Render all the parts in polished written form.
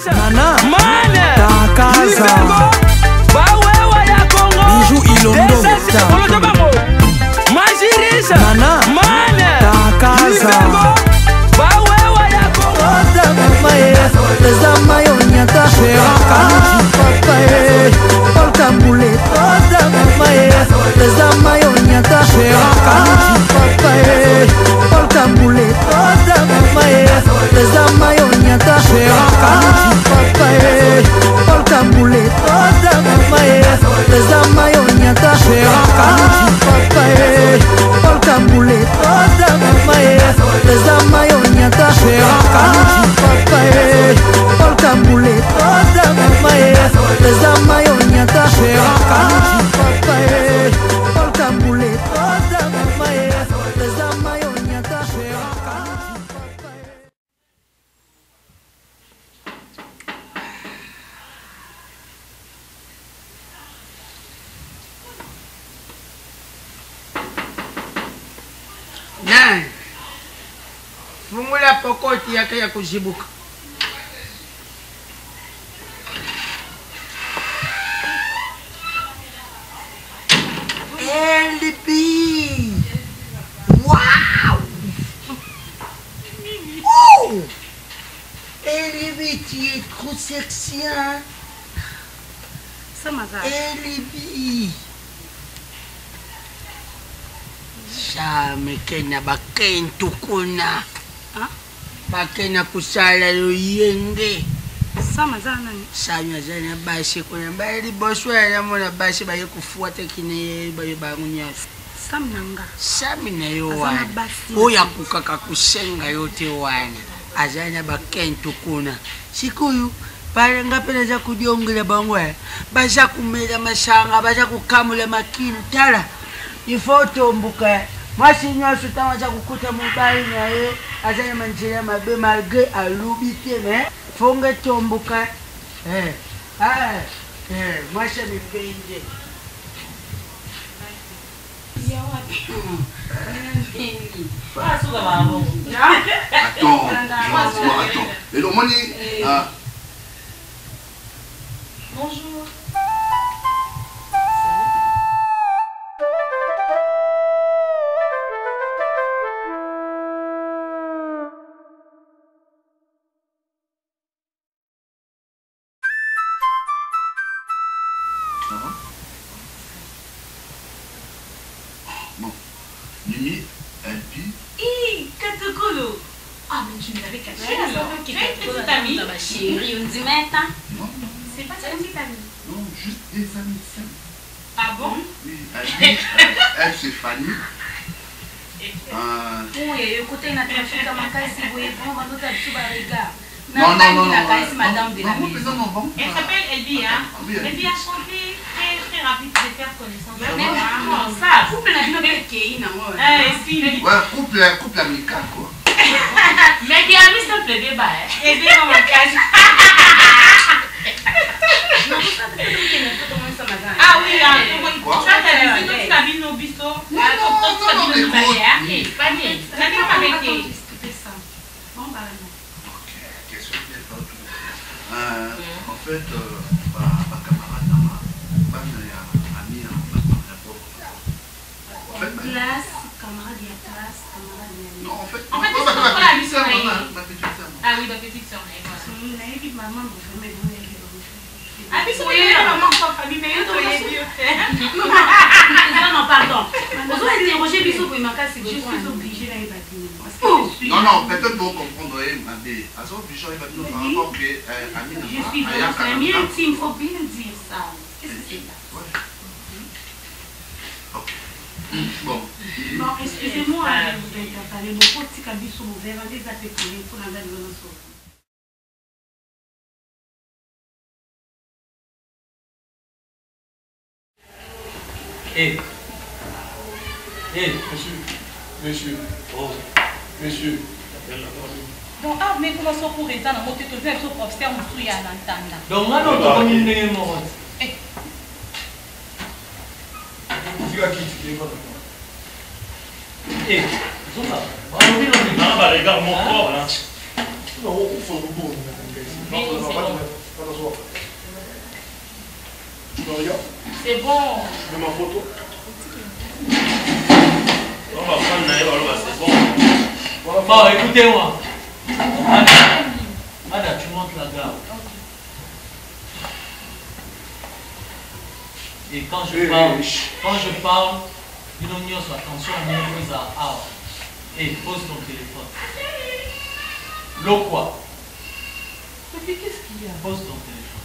Nana Mane Takaza Bawewa ya Congo Bijou Ilondo Majirisa Nana Mane Takaza Bawewa ya Congo Teza mayo nyata Papa Paul Kambule Oda mamae Teza mayo nyata Papa Paul Kambule Oda mamae Teza mayo nyata Papa Paul Kambule Oda mamae Teza mayo nyata Papa Paul Kambule Oda mamae Teza mayo nyata Papa Paul Kambule Oda mamae Teza mayo nyata Papa Paul Kambule Oda mamae Teza mayo nyata Na fungula pokoti yake ya kuzibuka. LB. Wow. Oh. LB, tu es trop sexy, hein? Ça m'a LB. Shame kena bakentu kuna. Bakena kusala luyenge. Sama zana ni. Sanya zana basi kuna bali boswela mona basi baye kufuata kine baye bangunyaso. Samnanga. Sami na yo wana. Oya kukaka kusenga yote wana. Azana bakentu kuna. Sikuyu pale ngapena za kujongela bangwe. Baza kumela mashanga, baza kukamula makinu tala. Ifoto mbuka. Mwasi nyosu tawa za kukuta mobile na ye. Azana manjela mabe malgré alubite me. Fonge tombuka. Mwasi mipende. Attends. Et donc, Moni, Bonjour. bon, Nini, elle dit. Katukulu. Ah, mais tu n'avais qu'à faire alors. Petite amie. Ma chérie, on dit maintenant. Non, C'est pas ta petite amie. non, juste des amis simples. Ah bon? Oui, elle dit, elle c'est Fanny. Oui, écoutez, on a trafiqué ma case, si vous voyez vraiment, on a tout regard. Non. Madame de la maison. Non. Elle s'appelle Elbi, hein? Oui, Elbi a chanté très rapide de faire connaissance. Non, ça, couple la vie avec Kei, non? Si. Ouais, couple amical, quoi. Mais qui a mis simple débat, hein? Et bien, on va cacher. Ah oui, là, Quoi? tu as dit que tu as vu nos bisous. Non, en fait, ma camarade, ma amie, en fait, classe, camarade de classe, camarade de non, en fait, En fait, c'est pas la mission. ma petite sœur. Ah oui, ma petite soeur. maman, vous me donnez. Ah, mais c'est la maman sans famille, mais Non, pardon. Vous avez interrogé Bissou pour ma case, je suis obligée d'aller bâtir. Non, peut-être pour comprendre, ma belle. À son obligé, il va nous par rapport que Amine. Je suis votre amie intime, il faut bien dire ça. Qu'est-ce que c'est là? Ok. Bon. Non, excusez-moi, vous avez parlé de petit Bissou, vous verrez des appels pour la date de notre. Monsieur. Oh, monsieur. Donc, ah, mais comment ça pour être dans mon tête, tu es sur professeur, on souille à l'entendre. Donc, là, on va venir les morts. Tu vas quitter quoi? Eh, c'est ça. On va regarde mon corps là. Non, on fait le bon. Vini, Non, c'est pas bon. t'asseoir. Tu me regardes? C'est bon. Je mets ma photo. On va prendre Naïva, c'est bon. Bon, écoutez-moi. Ada, tu montes la garde. Et quand je parle, une oignon sur attention, on mise à A. Et pose ton téléphone. L'eau quoi? Mais qu'est-ce qu'il y a? Pose ton téléphone.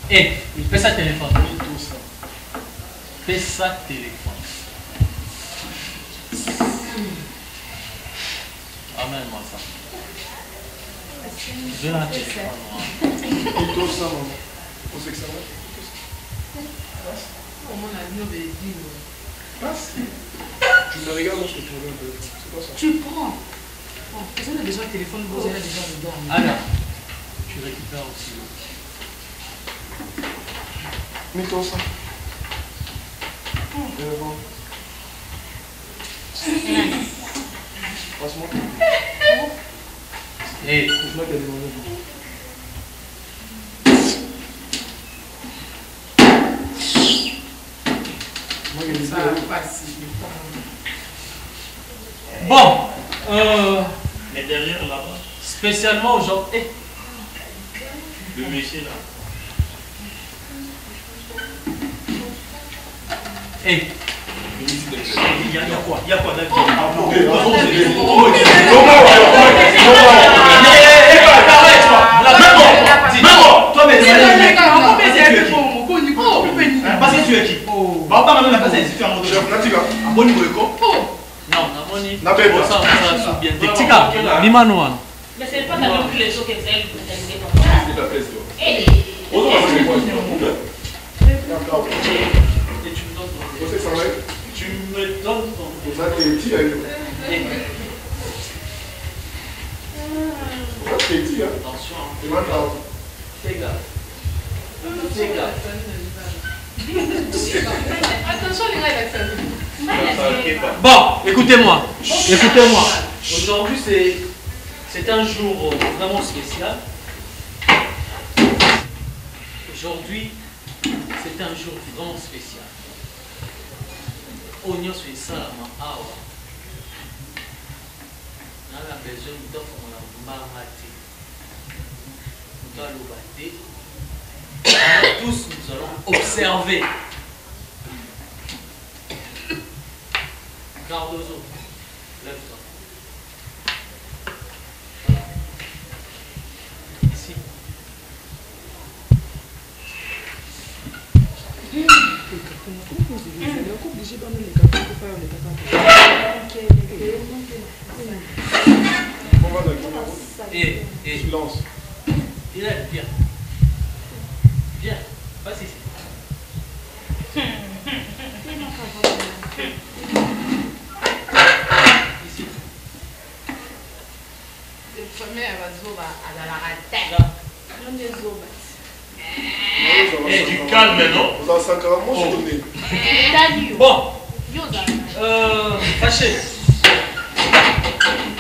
Et il fait sa téléphone. Fais sa téléphone. Amène-moi ça. Je la téléphone. Et tout ça, maman. On sait que ça va. Comment on a mis au Bédine? Passe. Tu me regardes lorsque tu regardes un peu. C'est quoi ça? Tu prends. Bon, personne n'a déjà un téléphone, vous avez déjà dedans. Alors, tu récupères aussi l'eau. Mets-toi ça. Devant. Passe-moi. Et c'est moi qui ai demandé. Ça va passer. bon, Mais derrière là-bas, spécialement aujourd'hui. le monsieur là. Et Il y a quoi? Il y a quoi d'accord? Parce que tu es qui? Papa m'a pas dit tu as mon dos. Bon niveau éco. non, Namoni. La bête. Ça sous bien. Tika, Limano. Mais c'est pas d'avoir pris les choses que vous avez brutalisées comme ça. C'est la peste. Et Et tu me donnes ton téléphone. Tu me donnes ton téléphone. Attention. Fais gaffe. Fais gaffe. Attention les gars, il a Bon, écoutez-moi. Écoutez-moi. Aujourd'hui, c'est un jour vraiment spécial. Aujourd'hui, c'est un jour vraiment spécial. Oignon sur ça, la awa. On a besoin de marmater. Nous allons battre. Tous, nous allons observer. Cardozo, lève-toi. Ici. Et Silence. il est bien. Viens, passe ici. Ici. Et du calme, non? Vous en sacrament, je te dis. Bon. Fâché.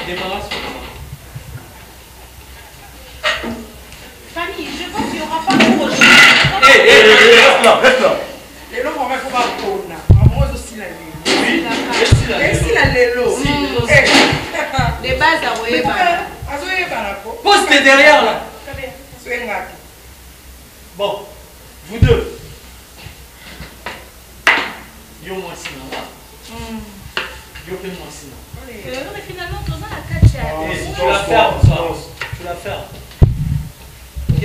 Débarrasse-toi. Fanny, je pense qu'il n'y aura pas trop de choses. Reste là, reste là. Les lots, on va pas prendre. Moi aussi, la lelo. Merci la lelo. Les bases à voyer. Poste derrière là. Bon, vous deux. Yo moi sinon. Yo fais moi sinon. Non, mais finalement, dans la catch, Tu la fermes ça. Tu la fermes. Ok?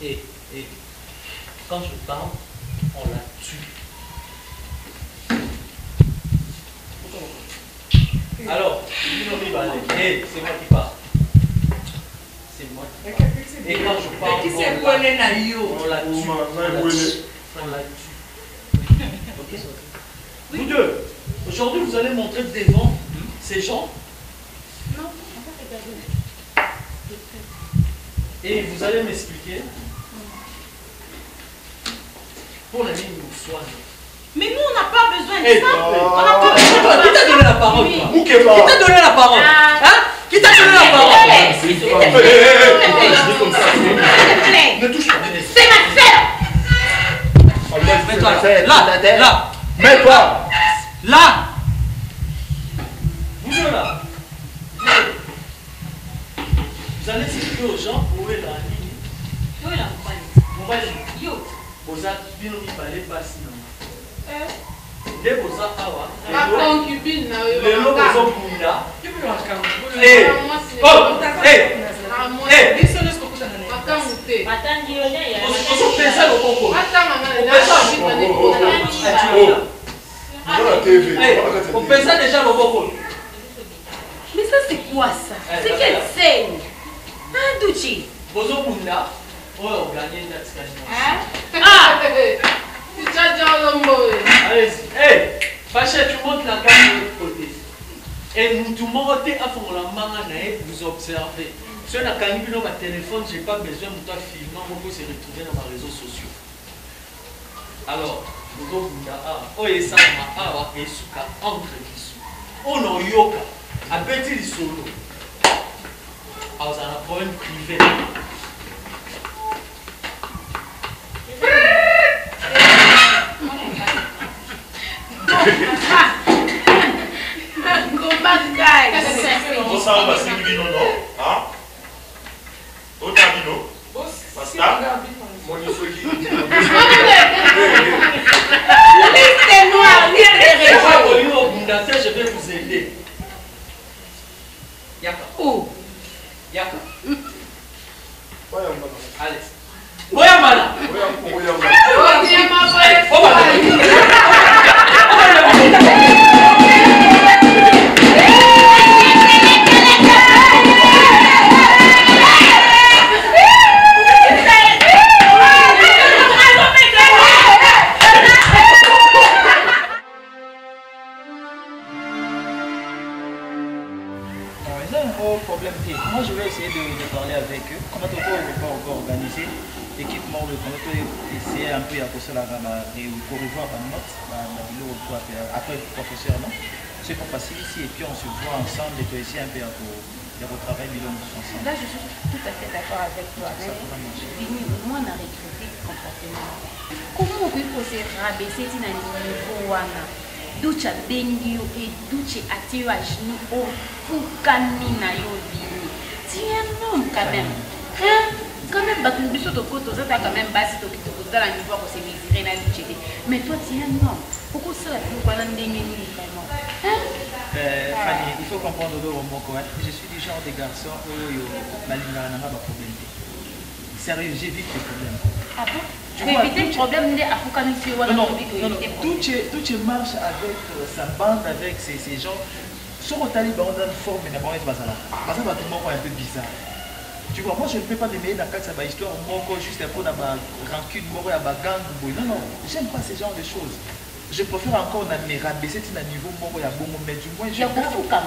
Et quand je parle, on la tue. Alors, c'est moi qui parle. C'est moi qui parle. Et quand je parle, on la tue. On la tue. Ok? Vous deux, aujourd'hui vous allez montrer devant ces gens Et vous allez m'expliquer pour la ligne soigne. Mais nous, on n'a pas besoin de Hey, ça. on n'a pas besoin. Qui t'a donné la parole, toi? Qui t'a donné la parole? Hein? Qui t'a donné la parole? S'il te plaît. Ne touche pas. C'est ma sœur. Mets-toi là. Là. Mets-toi. Là. Vous deux là. Vous allez expliquer aux gens où est la ligne. Où est la mobile? Mobile. Yo. Vous avez bien oublié parler passer. Les beaux awa. Ma concubine, na yo. Les lots beaux bunda. Eh. Oh. Eh. On fait ça déjà le bon. Mais ça, c'est quoi ça? C'est quelle scène? Hein, Douchi? Bozo Bunda, on va gagner la discussion. Ah! Allez-y. Hey, Facha, tu montes la gamme de l'autre côté. Et nous, tout le monde est à fond la main, vous observez. Si on a gagné dans ma téléphone, je n'ai pas besoin de toi filmer, on peut se retrouver dans mes réseaux sociaux. Alors, Bozo Bunda, oh, et ça, ma et Suka, entre les on a yoka, à petit les solo. Alors, ça a un problème privé. Je vais vous aider. Yaka. Oh. Yaka. Allez. Boyamana. Moi je vais essayer de parler avec eux. Comment on peut encore organiser l'équipement, on peut essayer un peu à poser la gamme et pour revoir la note, après le professeur, non? C'est pas facile ici et puis on se voit ensemble et peut essayer un peu de retravailler Bilon ensemble. Là je suis tout à fait d'accord avec toi. Moi on a recruté comportement. Comment on peut se rabaisser dans le niveau Ducha bengio et Ducha attire à genoux au Fukani na yobini. C'est un homme quand même. Hein? Quand même, parce que nous sommes quand même bas, c'est dans la niveau pour se mesurer dans Ducha. Mais toi, tu es un homme. Pourquoi ça va nous parler de vraiment? Fanny, il faut comprendre le mot. Je suis du genre de garçon où ma ligne n'a pas de problème. Sérieux, j'évite les problèmes. Ah bon? Tu veux éviter le problème de Afukani? Non, tout marche avec sa bande, avec ces gens. Sur le taliban, on a une forme, mais on est pas là. Parce que tout le monde est un peu bizarre. Tu vois, moi je ne peux pas me mêler dans cette histoire, juste un peu dans ma rancune, dans ma gang. Non, j'aime pas ce genre de choses. Je préfère encore me rabaisser à un niveau où il y a bon, mais du moins je peux. Il y a grand frère,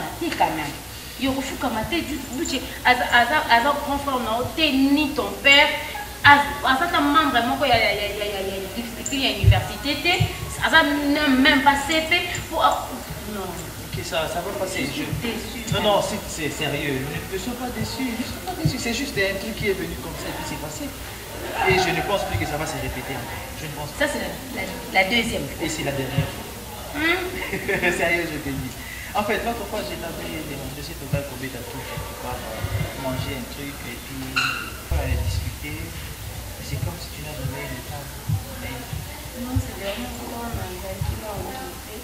ni ton père. À certains membres, il y a des difficultés à l'université, même pas CP. Non. Ok, ça va passer. Non, c'est sérieux. Ne sois pas déçu. C'est juste un truc qui est venu comme ça et puis c'est passé. Et je ne pense plus que ça va se répéter encore. Je ne pense pas. Ça, c'est la deuxième fois. Et c'est la dernière fois. Sérieux, je te dis. En fait, l'autre fois, je t'avais demandé si tu avais combien de trucs quelque part, manger un truc et puis aller discuter. C'est comme si tu n'as jamais eu le temps. Non, c'est vraiment quand on a rencontré.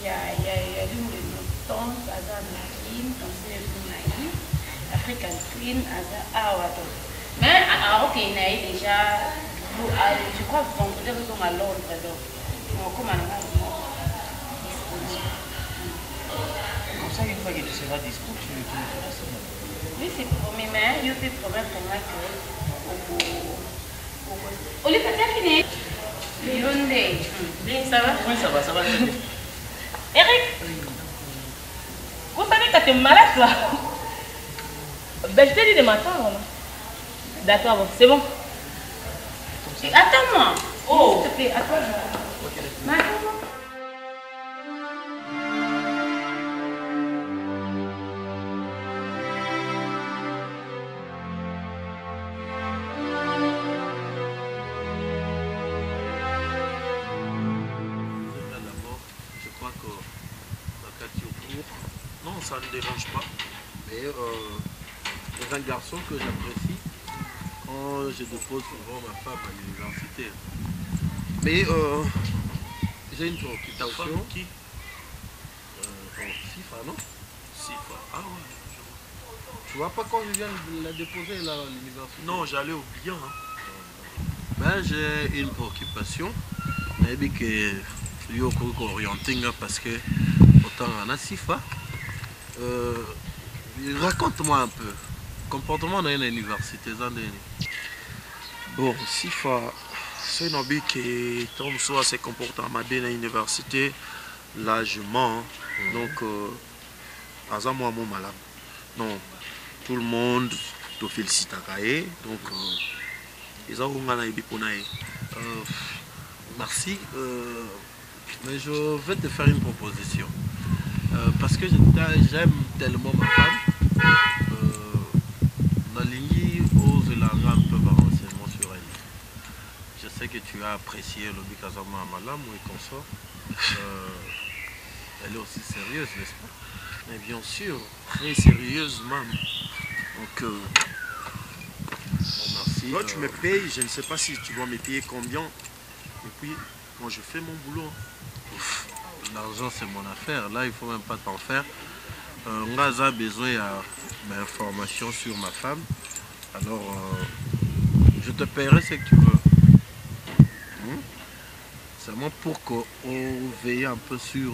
Il y a l'une de nos tantes, Azar Naïm, après Catherine, Azar Awato. Mais ok, il y a déjà, je crois que vendredi, nous sommes à Londres. Donc, comme on a disponible. Comme ça, une fois que tu seras dispo, tu le feras seulement. Oui, c'est promis, mais il y a des problèmes pour moi que. Olivier, tu as fini? Ça va? Oui, ça va. Eric, vous savez que tu es malade là? Ben, je t'ai dit de m'attendre. D'accord, bon, c'est bon. Attends-moi. Oh. S'il te plaît, attends-moi. Mais attends-moi. Je crois que la Cathy au cours, non, ça ne dérange pas. Mais c'est un garçon que j'apprécie quand je dépose souvent ma femme à l'université. Mais j'ai une préoccupation. Qui Sifa, non? Sifa, ah ouais. Tu vois pas quand je viens de la déposer là, à l'université? Non, j'allais oublier. Hein. Ben, j'ai une préoccupation. Mais que je suis orienté parce que autant en a Sifa. Raconte-moi un peu. Comportement dans une université. Bon, Sifa, c'est un homme qui tombe soit ses comportements dans l'université largement. Donc, à moi, mon malade. Non, tout le monde te félicite à Kaye. Donc, ils ont merci. Mais je vais te faire une proposition. Parce que j'aime tellement ma femme. Nalingi ose la un peu par renseignement sur elle. Je sais que tu as apprécié le Bikazama Malam et consort. Elle est aussi sérieuse, n'est-ce pas? Mais bien sûr, très sérieuse même. Donc, merci. Toi, tu me payes, je ne sais pas si tu dois me payer combien. Et puis, moi, je fais mon boulot. L'argent, c'est mon affaire. Là, il ne faut même pas t'en faire. On a besoin d'informations sur ma femme. Alors, je te paierai ce que tu veux. Seulement pour qu'on veille un peu sur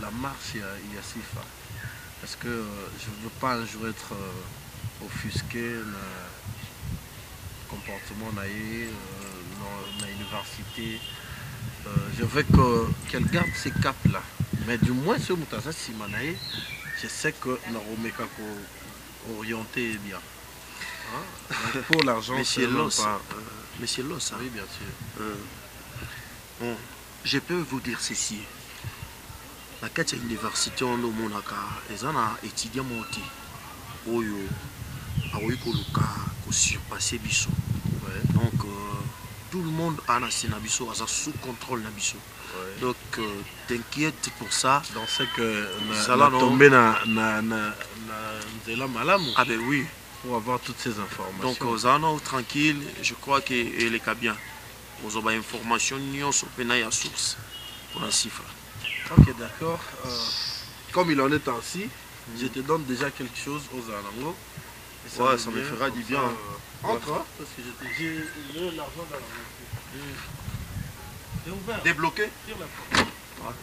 la marche Yassifa. Parce que je ne veux pas un jour être offusqué le comportement dans l'université. Je veux qu'elle garde ces caps-là. Mais du moins, sur Moutasa Simanae, je sais que Naromeka orienté bien. Hein? Pour l'argent, Monsieur Loss, Monsieur Loss, oui, bien sûr. Bon, je peux vous dire ceci. La quête université en Monaka, les gens étudiants montés. Oyo, Aoui Koluka, surpassé Bissot. Donc, tout le monde a un Nabiso, a sous contrôle Nabiso. Donc, t'inquiète pour ça. Dans ce que ça va tomber dans Malam. Ah ben oui. Pour avoir toutes ces informations. Donc, aux anneaux tranquille, je crois qu'elle est bien. Aux informations, nous sommes à source pour la cifre. Ok, d'accord. Comme il en est ainsi, je te donne déjà quelque chose aux Anango. Ouais, ça me fera du bien. Entre, parce que j'ai l'argent dans la voiture. C'est ouvert. Débloqué? Tire la porte. Ouais.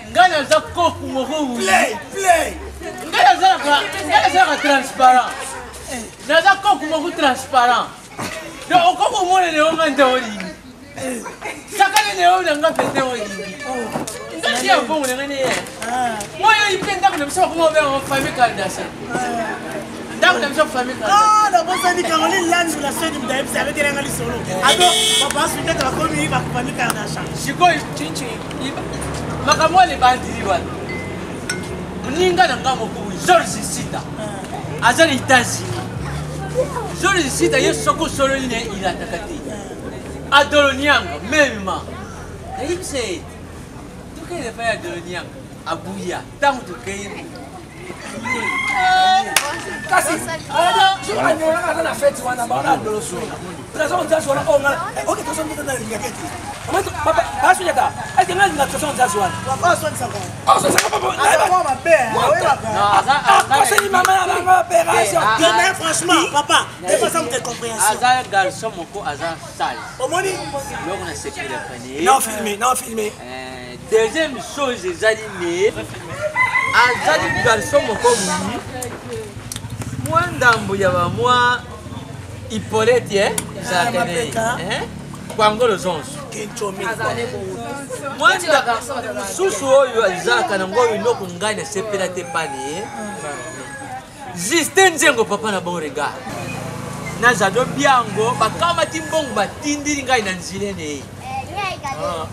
Ngana za kofu moko play ngana za transparent naza kofu moko transparent donc okoko mona ne onga ndoli sakane ne ona nga pete oyi ngati ya bongo ngane ye moyo ipenda kuna msaba kuma ba famille kaldasa ndako na msaba famille ah na bosa ni Caroline Land la sœur de Mdaïb c'est avec elle solo alors papa suite ta famille va famille kaldasa shikoi chinchi makamwa le bandiri wana ninga na ngamo ku George Sita azali États-Unis George Sita yesoko solo ine ila takati adolonianga mema yipse tukele fa adolonianga abuya tangu tukeye kasi sokanyoanga na fete wana baona doloso trazo nzazi wana onga oke trazo nzazi na lingaketi papa asuyata ake nga linga trazo nzazi wana papa asonisa kwa asonisa papa na mabe conseil maman na bango opération mais franchement papa c'est pas ça mon compréhension Aza garçon moko aza sale omoni donc on a séparé le panier non filmé deuxième chose ezali ne azali garçon moko muni mwa ndambo ya bamwa Hippolyte ezalaka ne kwangolo zonso mwanda susu oyo ezalaka nango oyo eloko ngai nasepela te pane Justin Nzengo papa na bon regard nazado biango bakamati mbongo batindili ngai na nzile ne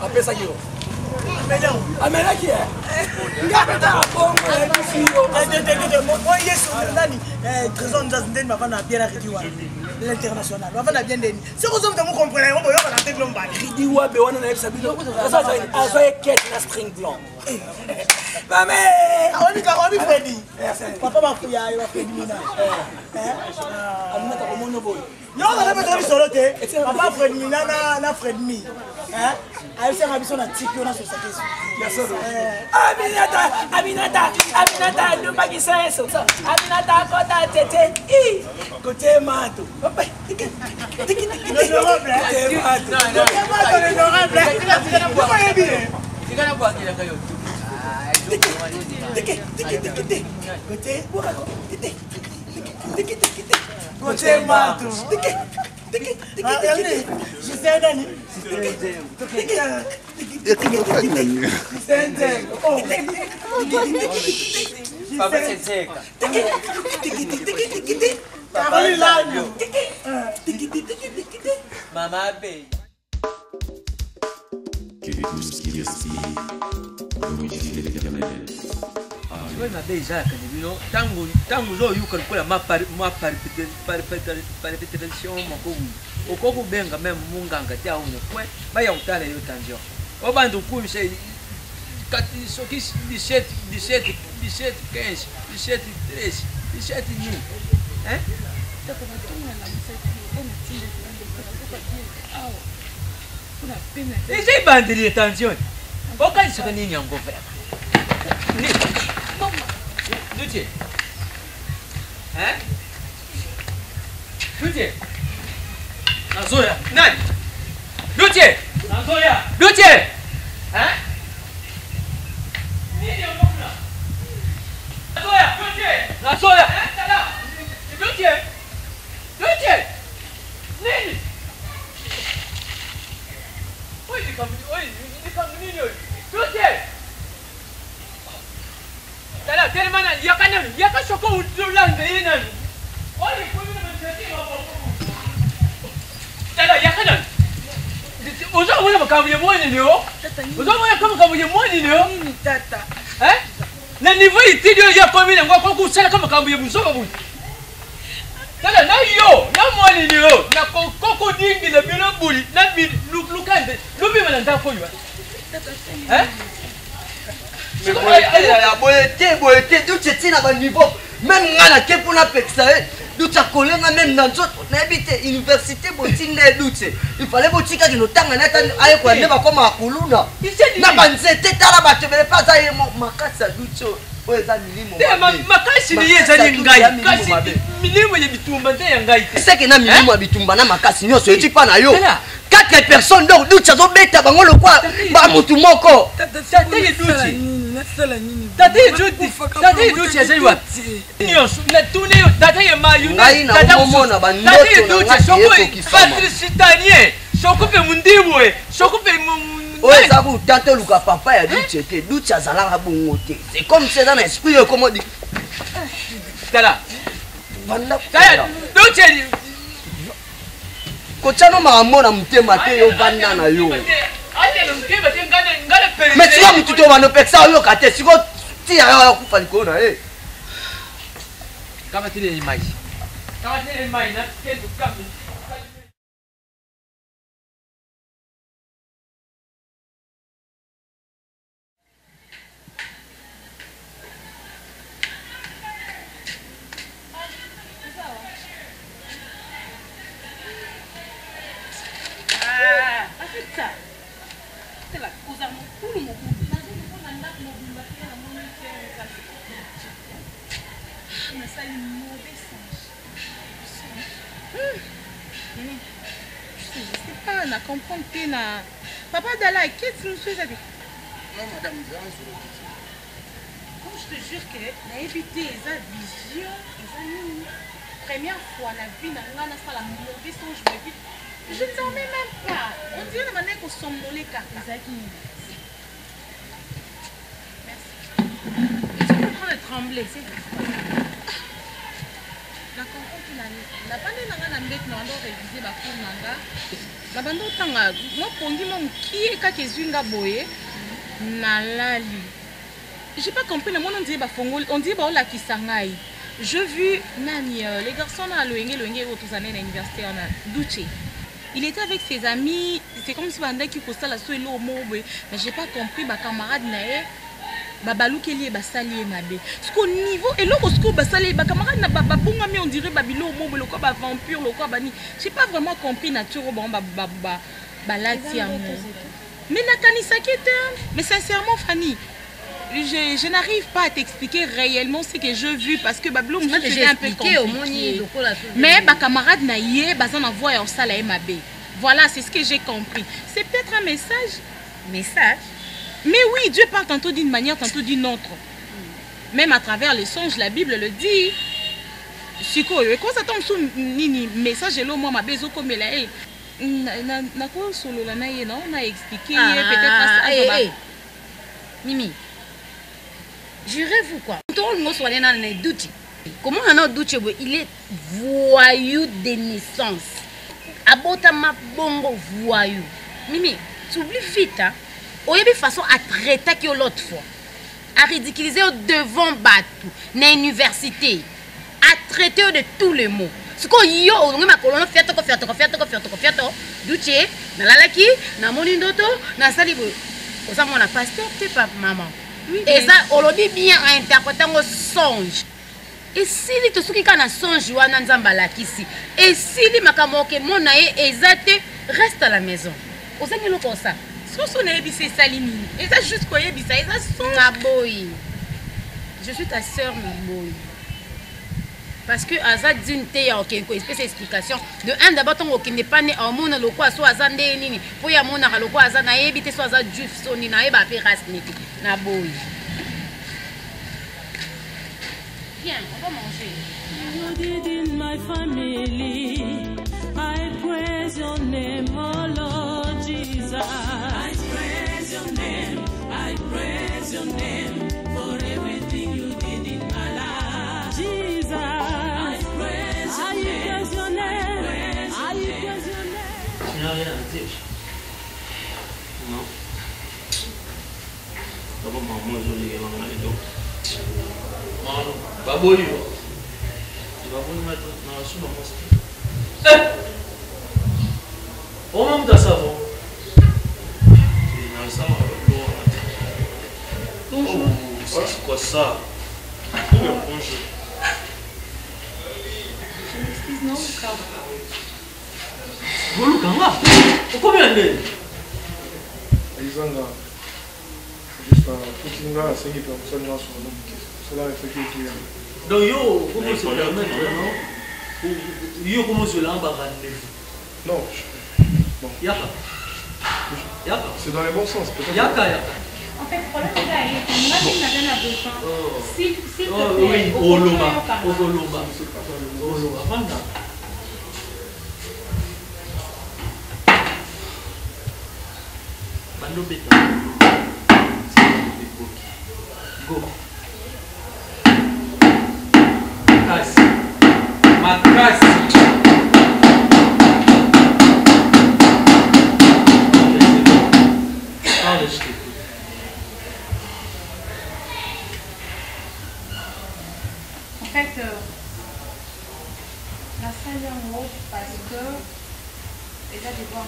apesaki yo amelaki ngapeta bongo efio yesu nani trésor nzazi ndeni bafana bien aridi wa l'international bafana bien ndeni sokozomta mukomprena yango boyokana te bilo mbali ridi wa be wana nayebisa bino azoye kete na string blanc mame omi fredi papa bafuya yo bafredi mina aminata komono boyo yoko napetaka bisolo te papa fredi mina na fredi mi ayebisaka biso na tiki yo na sosakesi Aminata lumbakisa eso Aminata kota tete kote mato Mama Bay. Oui, ma belle Jacques, tango zo yuka kola ma répétition moko okoko benga même munganga tia une point ba ya utala yo tension obando kumise kati soki 17 15 17 13 17 ni hein ese bandiri tension oka saka nini yango frère Doutier. Hein? Doutier. Nazoya. Nani? Doutier. Nazoya. Doutier. Hein? Nini yomokuna? Nazoya. Doutier. Nazoya. Tala. Doutier. Doutier. Nini? Oi, nikamu nini oi? Doutier. Tala telemana yakana yakashoko ulande inani oli kumina mtati hapo tala yakana uzo makabuye mwani leo uzo kama kabuye mwani leo nini tata na niveau itidio ya komina ngwa kwa kusala kama kabuye buzoba bu tala na yo na mwani leo na koko dingi na bilo buli na lukande lubi mana ndako yo boyete duti tina ba niveau même ngana ke pona peksa duti akolenga même na nzoto na ebite université botinga duti il fallait botika kino tanga na aye kwa ndeba koma kuluna na banzete tala bato bele pas aye makasa duti oza milimo makasi ni yezali ngai kasi milimo ye bitumba nte ya ngai c'est que na milimo ya bitumba na makasi nyonso eti pa na yo 4 personnes donc duti azobeta bango lokwa ba mutu moko tata duti Tati duti ya zaiwa. Nyonso na tune yo tata ya mayu. Tata umona bandoto na ngati Patrice Italien. Soko pe mundibwe. Soko pe oye zabu tanto luka papa ya duti te. Duti azalanga bongo te. C'est comme c'est dans l'esprit yo comme dit. Tala. Banda. Tala. Duti kochano maamona mtema te yo banda na yo. Mais tu vas me tuer dans le pexa au côté si tu as un coup de courant comment tu les images comment tu les images là quel comme Je sais pas, on a compris. Papa Dala, qu'est-ce que nous faisons? Non, madame, je te jure que j'ai évité les visions, première fois la vie, on a fait la mauvaise songe. Je ne dormais même pas. On dirait que je suis somnolée. Merci. Tu es en train de trembler, c'est vrai. D'accord, la pandémie n'a pas révisé ma cour nanga. La bande tanga, moi pondi mon qui est kakezinga boye na lali. J'ai pas compris le monde on dit on dit bah la kisangai. Je vu nani les garçons à loenge autour à l'université en Duché. Il était avec ses amis, c'est comme si banda qui postait la soie l'eau mais j'ai pas compris ma camarade nae. Babalou keli basali mabe. Ce qu'au niveau et là ce que basali ba camarade na babunga mais on dirait babilo mobo le quoi ba vampire le quoi bani. J'ai pas vraiment compris nature bon balati amour. Mais nakanisa kete. Mais sincèrement Fanny, je n'arrive pas à t'expliquer réellement ce que je vu parce que babilo moi j'ai un peu compliqué. Mais ba camarade na yé bazana voix en sala mabe. Voilà, c'est ce que j'ai compris. C'est peut-être un message. Message. Mais oui, Dieu parle tantôt d'une manière, tantôt d'une autre. Même à travers les songes, la Bible le dit. Siko, quand ça tombe sur nini message là moi ma bezo comme là na ko solo la na ye non on a expliqué peut-être Mimi. Jurez-vous quoi. Tout le monde soit là dans les doutes. Comment on a doute il est voyou de naissance. Abota ma bongo voyou. Mimi, tu oublies vite hein. Il y a une façon à traiter que l'autre fois, à ridiculiser devant Batou, dans l'université, à traiter de tous les mots. Ce qu'on y a, on a colonne fiato, douché, dans la laki, dans mon indoto, dans salibo. Aux hommes on a pasteur, tu pas maman. Et ça, on l'a dit bien à interpréter un songe. Et si les tout ceux qui ont un songe ou un nzambala ici, et si les makamoke mon aïe exact reste à la maison. Aux hommes ils comme ça. Et ça juste quoi ça et ça son Naboy. Je suis ta sœur Naboy. Parce que Azad d'une té a aucune espèce d'explication. De un d'abord ton qui n'est pas né en monde le quoi soit Azad nini. Pour y a mon le quoi Azad na éviter soit Azad juif soni na eba pe race niti. Naboy. Viens, on va manger. You did in my family. I praise your name, oh Lord Jesus. I praise your name. I praise your name for everything you did in my life. Jesus. I praise your name. I praise your name. I praise your name. Tu n'as rien à dire. Non. D'abord, maman, je l'ai gagné dans les dos. Maman, baboyo. Tu vas vous mettre dans la soupe à mon style. Oh, maman, t'as savon. Dans le savon avec l'eau. Oh, c'est quoi ça? Bonjour. Je m'excuse, non, Lucas. Bon, Lucas, combien d'années? Alizanga. Juste un petit gars, c'est qui peut absolument sur le nom. Cela est fait qui est. Donc, yo, comment se permettre, non? Yo, comment se l'embarrasse? Non. Bon. Yaka. Yaka. C'est dans les bons sens, peut-être. Yaka, yaka. En fait, le problème, c'est que moi, je n'avais pas besoin. S'il te plaît, oui, Oloba. Oloba. Oloba. Vanda. Bando beta. Go. Makasi. Makasi. Parle, je t'écoute. En fait, la salle est en haut parce que déjà des voir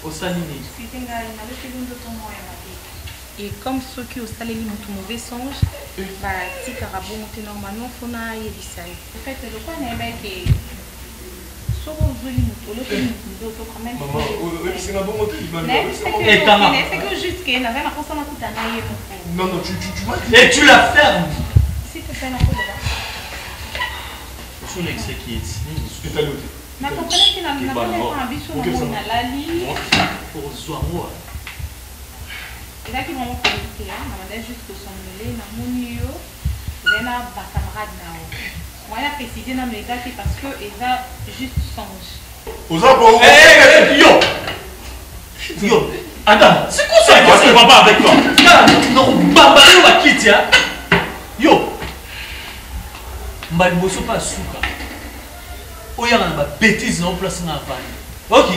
au salini. Et comme ceux qui au salini ont tout mauvais songe, bah si carabo monte normalement faut na yebisa. En fait, le quoi n'est pas que soit on veut nous tout le temps nous tout quand même. Maman, oui, c'est un bon mot qui m'a dit. C'est que juste que n'avait pas pensé à tout d'anaïe. Non, non, tu m'as dit. Et tu la fermes. Si tu fais un peu là. Son ex qui est ici. Tu t'as noté. Na comprendre que na pas ambition na lali. Pour Zouamoa. Et là qui vraiment connecté hein, na mandé juste que sommeler na monio, zena ba camarade na o. Moi la préciser na méga parce que eza juste songe. Oza pour yo. Adam, c'est quoi ça? Qu'est-ce que papa avec toi? Non, babalo va quitter. Yo. Mbali boso pas souka. Oya na ba bêtise na place na vani. OK.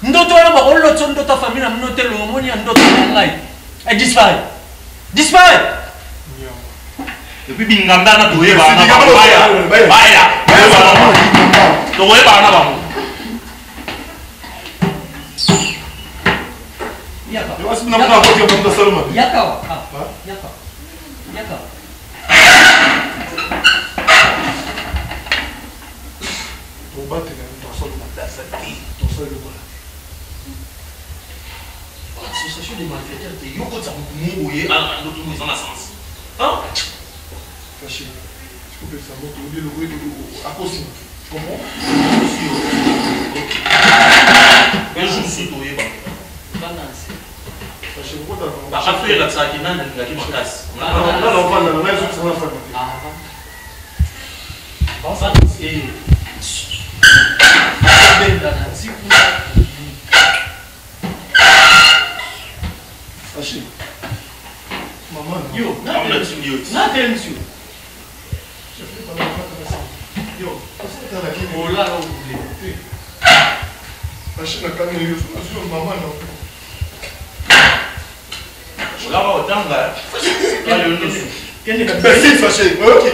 Ndoto na ba oloto ndoto famille na mnote lo moni ndoto na ngai. Elle disparaît. Disparaît. Et puis bingamba na toye ba na baya. Baya. Toye ba na ba. Yaka. Eu acho que não dá para ter uma salma. Yaka. Yaka. Yaka. Tô batendo, tô só numa dessa aqui, tô só indo lá. Association des malfaiteurs de Yoko Tsamukumu Oye à notre maison à sens. Hein? Fâché. Je peux faire ça, mon tour, le à cause. Tu comprends? Un jour, si tu es bon. Balance. Fâché, pourquoi t'as. Bah, après, la tsaki, nan, la qui me casse. Non, on va dans la maison, ça va faire. Ah, bon, ça, c'est. Fâché. Maman. Yo, nothing. Yo, qu'est-ce que t'as là? Oh là, là, vous voulez. Fâché, la caméra, yo, sur maman, non. Là, on va attendre. Merci, fâché. Ok.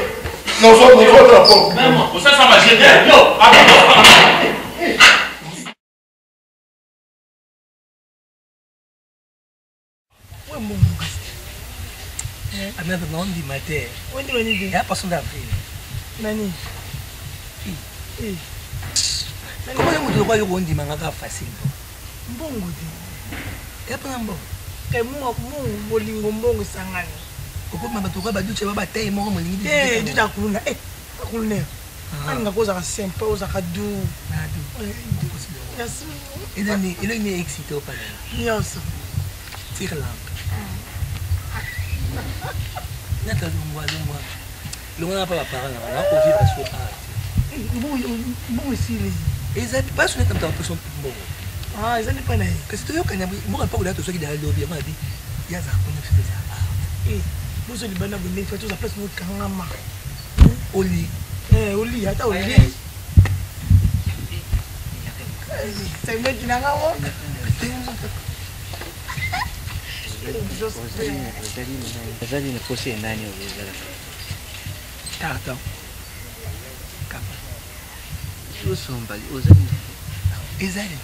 Non, soit de la porte. Même moi, ça va gêner. Yo, attends. Another Nondi Mate. When do you need it? Help us on that thing. Nani? Comment you do you want the manga facile? Mbongo di. Help nambo. Mu bolingo mbongo sangani. Koko mama toka baduche baba tay mo mo lingi. Duta kuluna. Kuluna. Anga koza ka simple oza ka du. Nadu. Yes. Il est excité au panel. Yes. Tire lampe. Nata lumwa. Lumwa pa parana, na ko vivre sur art. Bon ici les. Ils pas sur notre impression bon. Ah, ils n'ont pas né. Que c'est toi qui n'a moi pas là tout ce qui dans le lobby, m'a dit. Il y a ça qu'on a fait ça. Nous sommes libana bonne fait tout ça place notre kangama. Oli. Oli, ata oli. C'est mec qui n'a pas Zali ne fosse nani ozala. Carton. Capa. Usomba ozali. Ezali.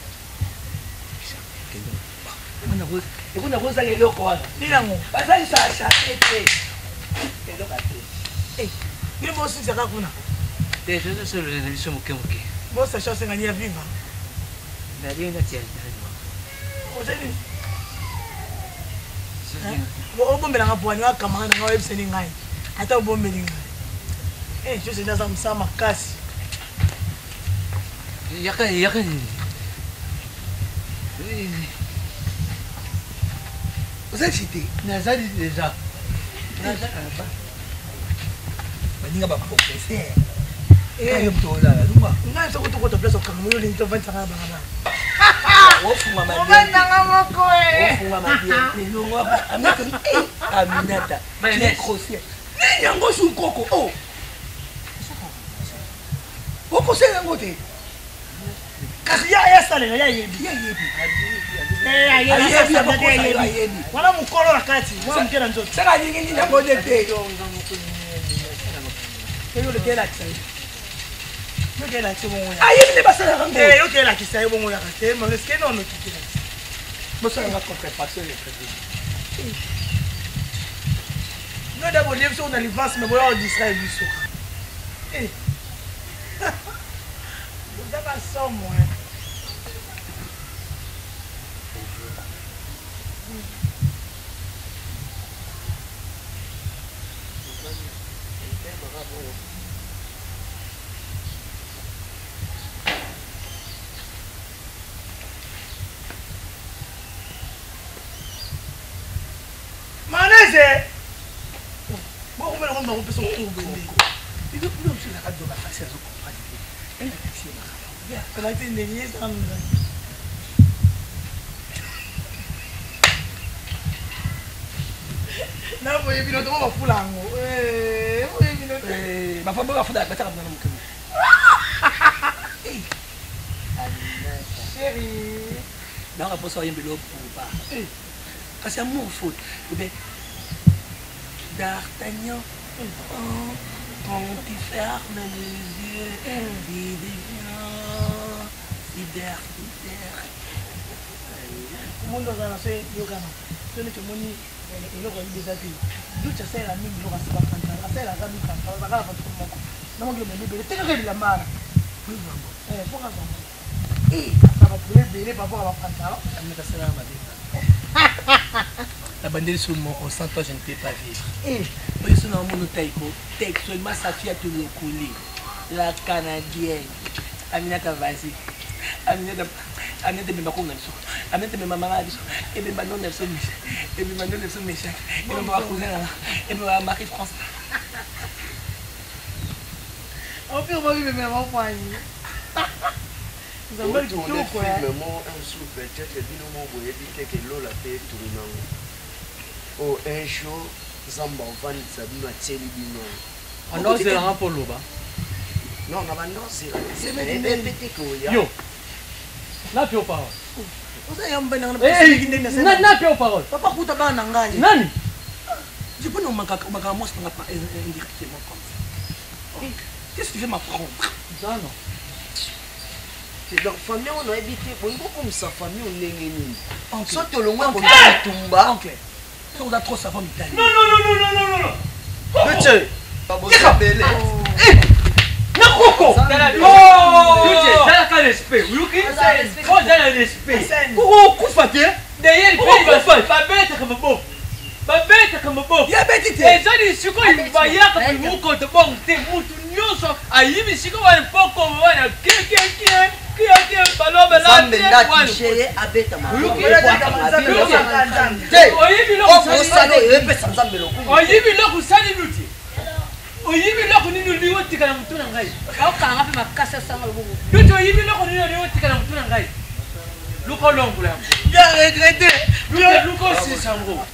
Kuna koza eloko wana. Nilango. Bazali sa tete. Eloko ate. Ni bosi saka kuna. Je suis le biso mokemoke. Bosi chance ngani ya viva. Ndali na tia. Ozali. Obombela ngapwani wakamanga nga webseni ngai. Ata obombeli ngai. Je suis dans un sama kasi. Yaka. Vous avez cité Nazali déjà. Nazali pas. Baninga ba professeur. Yo mtola lumba. Ngai soko to place okamuyo ni to vantsa ba ba. Ofunga mabia. Obandanga moko ofunga mabia. Lungo ameka aminata. Ni grossier. Ni yango su koko. Oh. Oko se yango te. Kasi ya sale ya yebi. Wana mukolo na kati, wana mkela nzoto. Saka nyingi na bode te. Yo le kela kisa. Yo kela kisa bongo ya. Ayi ne basala rango. Yo kela kisa yo bongo ya kate, mais est-ce que non no kila. Bosa nga contrefaction le président. No d'abord live sur na l'avance mais boya Israël biso. Vous avez ça moi. te. Bon, on va le rendre son tour. Il veut plus aussi la radio va faire ça. Elle a taxi. Elle a été négligée dans na boye bino to ba fulango boye bino ba fa ba fuda ba ta na mo kemi chérie na ka poso yembe lo pupa kasi amour faute be d'Artagnan quand tu fermes les yeux il devient cyber monde dans la c'est yogama ce n'est que moni eloko libeza te ducha sela mingi loka siba kantala sela za mi kantala bakala fa tuko moko na mongi me bele teka ke bilambana foka zo ça va trouver bele papa va kantala mais ça sera ma vie la bandelle sur mon sans toi je ne peux pas vivre oui c'est dans mon taiko textuellement sa fille a tout le collé la canadienne Amina Kavasi Amina de Bimako Nelson Amina de Maman Nelson et de Manon Nelson et de Manon Nelson Méchac et de ma cousine et de ma Marie-France. On peut voir mes mamans point. Nous avons tout quoi. Maman un sou peut-être que nous m'ont voyé dire que l'eau la paix tournant. Oh un show Zamba van Sabina Tcheli Bino. Alors c'est un pour l'eau. Non, non, c'est répété que yo. Là tu parles. Vous avez un bon na tu parles. Papa kuta bana ngani. Nani? Je peux nous manquer moi je pas indirectement comme ça. Qu'est-ce que tu veux m'apprendre? Ça non. C'est leur famille on a habité bongo comme sa famille on est soit au loin comme Tumba. Oncle. On a trop sa famille italienne. Non. Monsieur, pas besoin belé. Nakoko! Oh! Dala ka respect. Yuki? Oh, dala respect. Oh, kufa te? D'ailleurs, il va bête comme bon. Ba bête comme bon. Ya bête te. Et ça dit siko il va ya ka mu ko te bon te mutu nyoso. Ayimi siko wa poko wa ki balo bala. Zambe la tiché abeta ma. Yuki? Oyibi lo kusali epesa Zambe lo. Oyibi lo kusali luti. Oyibi loko nini liwo tika na mutuna ngai. Akanga pe makasa sanga lubu. Luti oyibi loko nini liwo tika na mutuna ngai. Luko longo la. Ya regretté. Luko si sango.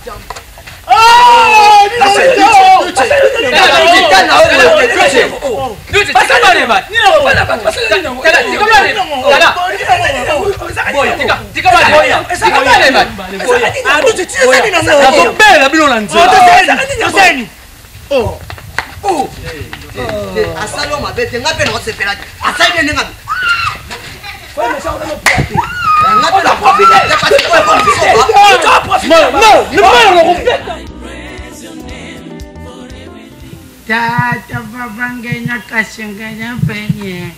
Oh! Asalo mabete ngape no sepela. Asaide nenga. Foi mais ça on a pas. Ngape la profiter parce que Tata babangenya kasengenya penye.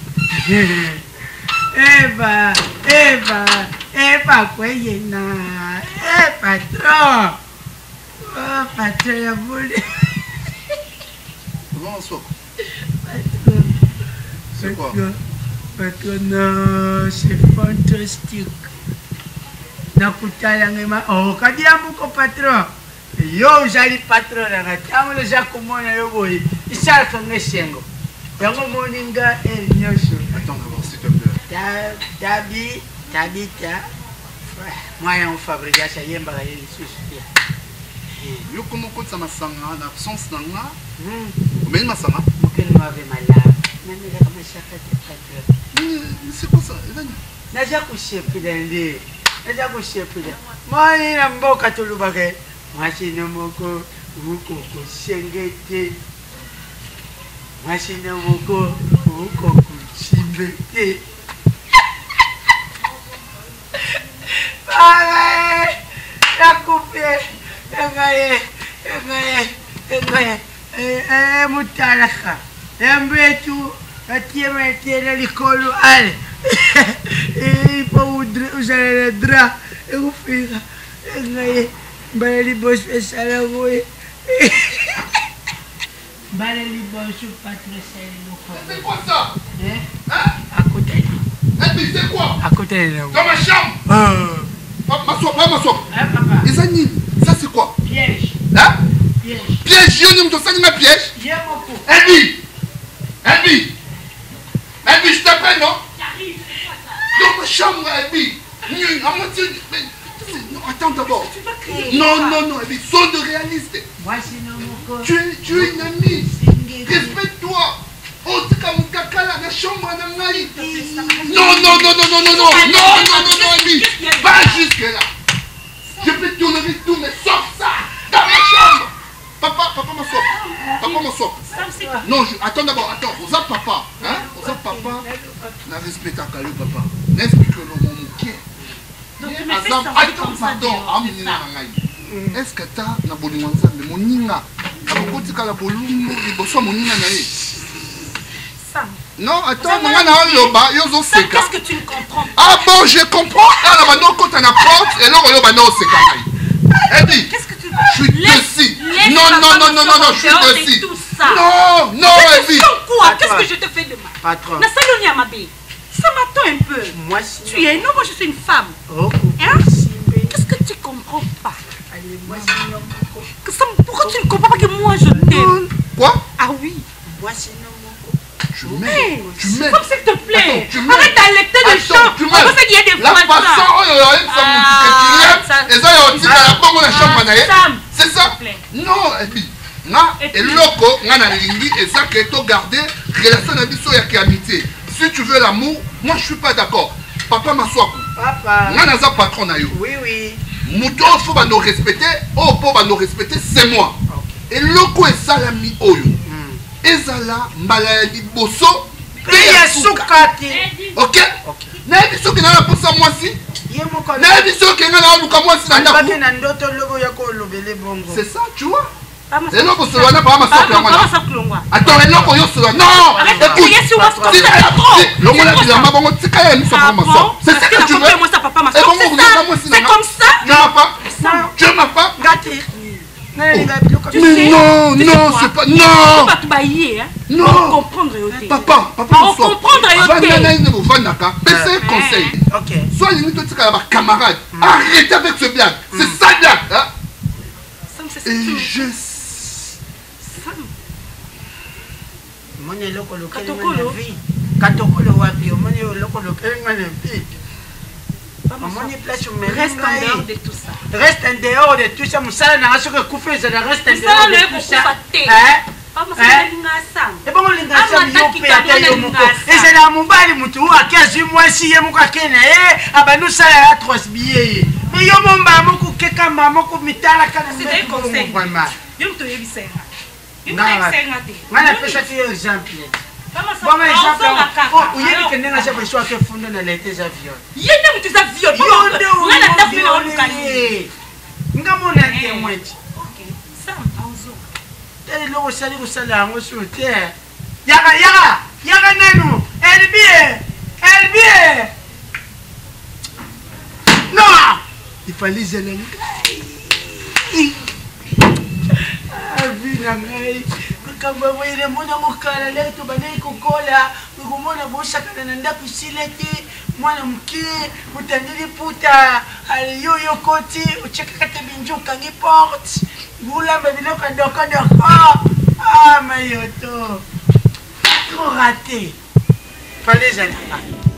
Eva kweyena. Patron. Oh, patron ya voulu. Bonsoir. C'est quoi? Patron, non, c'est fantastique. Nakutala ngema. Oh, kadiambuko patron. Yo uzali patron nga tamulo za kumona yo boy. Isaka ngesengo. Yango moninga nyoso. Attends d'abord s'il te plaît. Tabita. Moyen on fabrique ça yemba la susu. Yo comment compte ça masanga na absence nanga? Mais masanga. Mokeni mave malade. Nani la kama shaka patron. C'est quoi ça? Naja kushepile. Naja kushepile. Mani na mboka tulubake. Mashine moko huko kushengete. Mashine moko huko kuchimbete. Bye. Nakupe. Engaye. Mutalaka. Embetu. Atiema tiene likolo ale. Ipo usare dra. Ufika. Engaye. Balali boss esala boy. Balali boss patrocine loko. C'est quoi ça? À côté. C'est quoi? À côté là. Dans ma chambre. M'assois. Papa. Et ça c'est quoi? Piège. Hein? Piège, je ne me piège. Elbi, Elbi, Elbi, je t'appelle, non? Dans ma chambre, Elbi. Non, attends d'abord. Non, non, non, Elbi, sois de réaliste. Tu es une amie. Respecte-toi. Oh, tu as mon caca là, la chambre à Nangaï. Non, non, non, non, non, non, non, non, non, non, non, Elbi. Pas jusque là. Je peux tolérer tout, mais sors ça dans ma chambre. Papa m'assoit. Papa m'assoit. Non, attends d'abord, attends. Vous êtes papa. Hein? Vous êtes papa. N'a respecté à Kalou, papa. N'explique-le mon mouquet. Attends, pardon. Est-ce que tu as un bon ensemble? Mon nina. Non, attends, qu'est-ce que tu ne comprends pas? Ah bon, je comprends. Alors, quand on a porte, et là, on qu'est-ce que tu veux? Je suis dessus. Non, non, non, non, non, non, je suis dessus. Non, non, Elbi. Qu'est-ce que je te fais de mal? Patron. Ça m'attend un peu. Moi, tu es un homme, je suis une femme. Hein? Qu'est-ce que tu comprends pas? Pourquoi tu ne comprends pas que moi je t'aime? Quoi? Ah oui. Moi, c'est tu m'aimes. Tu m'aimes. Comme s'il te plaît. Arrête d'alecter les gens. On peut qu'il y ait des la façon c'est ça? Non, Elbi. Et loco, et ça garder relation avec amitié. Si tu veux l'amour, moi je suis pas d'accord. Papa m'assoit. Papa. Nana patron na yo. Oui, oui. Mouton faut nous respecter. Oh, pour nous respecter, c'est moi. Et loco est salami oyo. Ezala mbala liboso. Peya sukati. Ok? Na biso ki na pour ça moi si. Na biso ki na luka moi si na ndako. C'est ça, tu vois? Et non, pour cela, pas ma soeur. Attends, et non, pour cela. Non! Écoute, c'est ça que tu veux? C'est comme ça? Tu m'as pas? Mais non, non, c'est pas. Non! Non! Comprendre, papa, c'est un conseil. Sois limite camarade. Arrêtez avec ce blague. C'est ça, blague. Et je Moni loko lokeli ngana vie. Katokolo wapi? Moni loko lokeli ngana vie. Moni place où reste en dehors de tout ça. Reste en dehors de tout ça. Moussala n'a pas coupé, ça reste en dehors de tout ça. Et bon, l'ingassa miope à Yomoko. Et c'est la mobile mutu à 15 mois si Yamuka Kene. Ah ben nous ça a 3 billets. Mais Yomomba Moko Keka Mamoko Mitala Kana. C'est un conseil. Yom to yebisa. On a fait ça un exemple. Bon exemple, il y a quelqu'un qui a besoin de fonder dans les avions. Il y a des avions. On a la table dans le calier. On a mon témoin. Ok, ça en zone. Tel le salut au salaire, on se terre. Yaga nanu. Elbi. Non. Il fallait zéler. Kamba wele mwana mukala letu banayi kukola ukumona boshakana na ndaku silete mwana mke mutandili puta ali yoyo koti ucheka kate binju kangi porte bulamba biloko ndoko ah mayoto trop raté fallait jamais.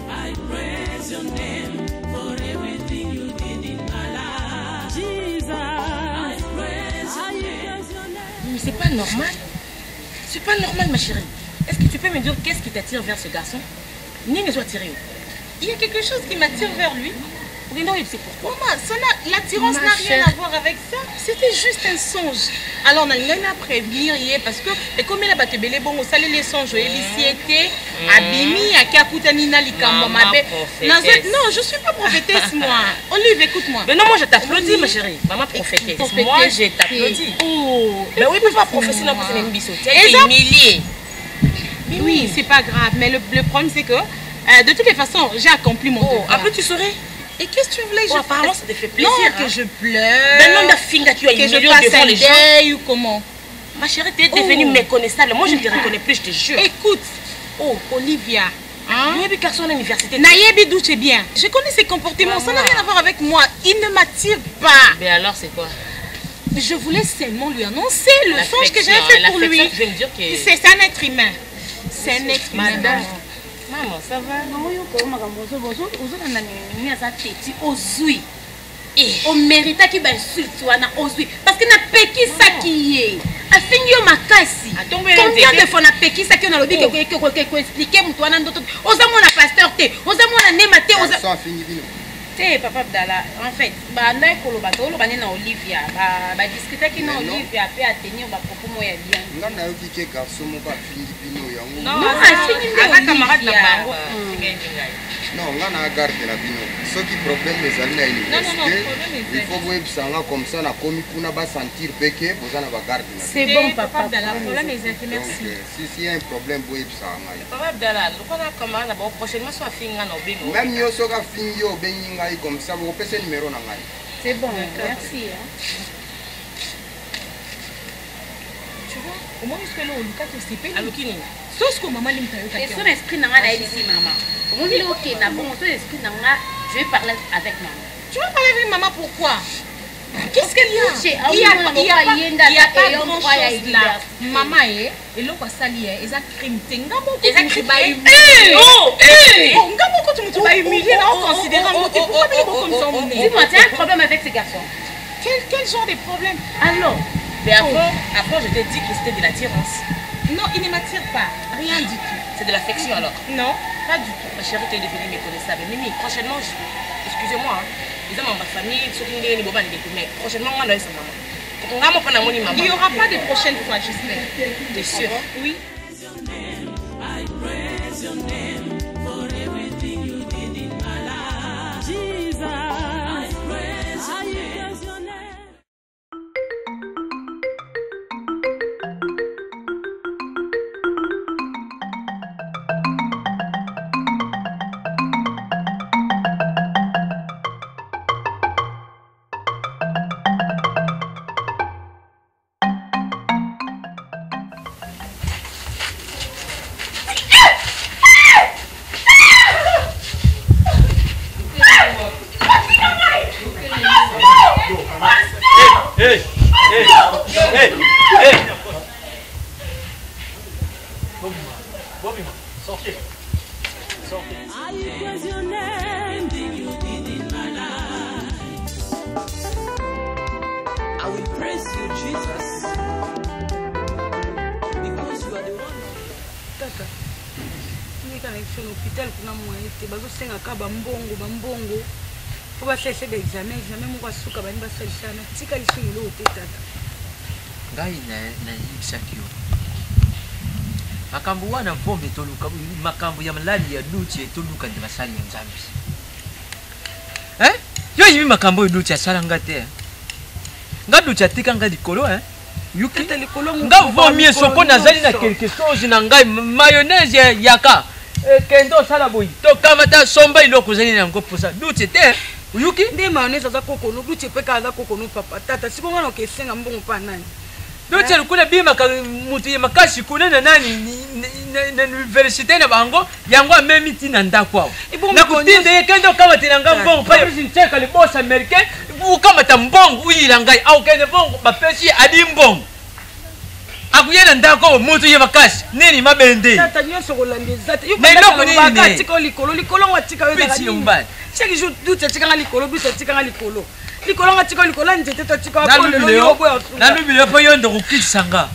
I praise your name for everything you did in my life. Jesus, I praise your name. Mais c'est pas normal. C'est pas normal, ma chérie. Est-ce que tu peux me dire qu'est-ce qui t'attire vers ce garçon? Ni ne soit attiré. Il y a quelque chose qui m'attire vers lui. Oui, non, c'est pourquoi. L'attirance n'a rien à voir avec ça. C'était juste un songe. Alors, on a rien à prévenir parce que, et comme il a battu les bons, on salait les songes, il était Abimi, Akakutanina, Likamba, non, je suis pas prophétesse, moi. Olive, écoute-moi. Mais non, moi, je t'applaudis, ma chérie. Maman prophétesse. Moi, je t'applaudis. Oh. Mais oui, pas prophétie, non, parce que c'est une biseau. Tu es humilié. Oui, c'est pas grave. Mais le problème, c'est que, de toutes les façons, j'ai accompli mon devoir. Après, tu saurais. Et qu'est-ce que tu voulais? Apparemment, ça te fait plaisir. Non, que je pleure. Ben non, la fille que tu as humilié devant les gens. Ou comment? Ma chérie, tu es devenue méconnaissable. Moi, je ne te reconnais plus, je te jure. Écoute, Olivia. Nayebi garçon à l'université. Nayebi d'où tu es bien. Je connais ses comportements, ça n'a rien à voir avec moi. Il ne m'attire pas. Mais alors, c'est quoi? Je voulais seulement lui annoncer le songe que j'avais fait pour lui. Je vais me dire que... C'est un être humain. C'est un être humain. Maman, ça va? Non, on mérite qu'il insulte ozui parce que na peki saki afingi yo makasi combien de fois na peki saki na lobi ko expliquer mutu wana ndoto ozamona pasteur te ozamona nema te te papa Abdala en fait ba ndai koloba to loba na Olivia ba discuter ki na Olivia pe atenir ba propos moya bien ngana yo kike garçon mo ba fingi bino yango non afingi aka camarade na bango non ngana garde la bino soki problème ezali na université il faut vous ebisanga comme ça na komi kuna ba sentir peke bozana ba garde na c'est bon papa Abdala problème est merci si y a un problème vous ebisanga papa Abdala lokona camarade ba prochainement soit finga na obengo même yo soka fingi yo bengi ngai comme ça vous pese numéro na ngai c'est bon merci tu vois au moins jusque là on lucas que c'est pas alukini sauf que maman l'aime tayo et son esprit n'a rien ici maman on dit OK d'abord son esprit n'a je vais parler avec maman tu vas parler avec maman pourquoi qu'est-ce qu'il y a il y a pas grand chose là maman et l'autre sali ils a crime tenga beaucoup ils a crime ngamo ko tu vas humilier là en considérant pourquoi il est beaucoup comme ça dis-moi tu as un problème avec ces garçons quel genre de problème alors mais avant je t'ai dit que c'était de l'attirance. Non, il ne m'attire pas. Rien du tout. C'est de l'affection alors? Non, pas du tout. Ma chérie, tu es devenue méconnaissable. Mimi, prochainement, excusez-moi, les hommes en ma famille, ceux qui ne sont pas mais prochainement, on va aller sa maman. Il n'y aura pas de prochaine fois, j'espère. T'es sûr? Oui. bambongo po basalisa baexamen moko asuka bani basalisana tika lisuni lo te tata ngai nayebisaki yo makambo wana vombe toluka makambo ya malali ya duche toluka nde basali ya nzambe yo yimi makambo oyo duche asala nga te nga duche atika nga likolo yuki nga vomie soko nazali na quelque chose na ngai mayonnaise yaka kendo sala boyi tokamata somba iloko ozali na yango mposa duche te uyuki nde mayonnaise aza kokonu duche mpe kaka aza kokonu papa tata siko ngana okesenga mbongo mpa nani duche lukuna bimaka mutu ye makasi kuna na nani na université na bango yango amemi ntina ndako awo nakutinde ye kende okamata nga mbongo pa nceka libosa américain ukamata mbongo uyila ngai au kende mbongo bapesi adi mbongo akuyena ndako mutu ye makasi nini mabende tata nyonso kolanda ezate na eloko nini atika likolo ngo atika peti yombani chaque jour duche atikanga likolo duche atikanga likolo nga tika likolo nzete totika nalubile po yo ndo kokitisa nga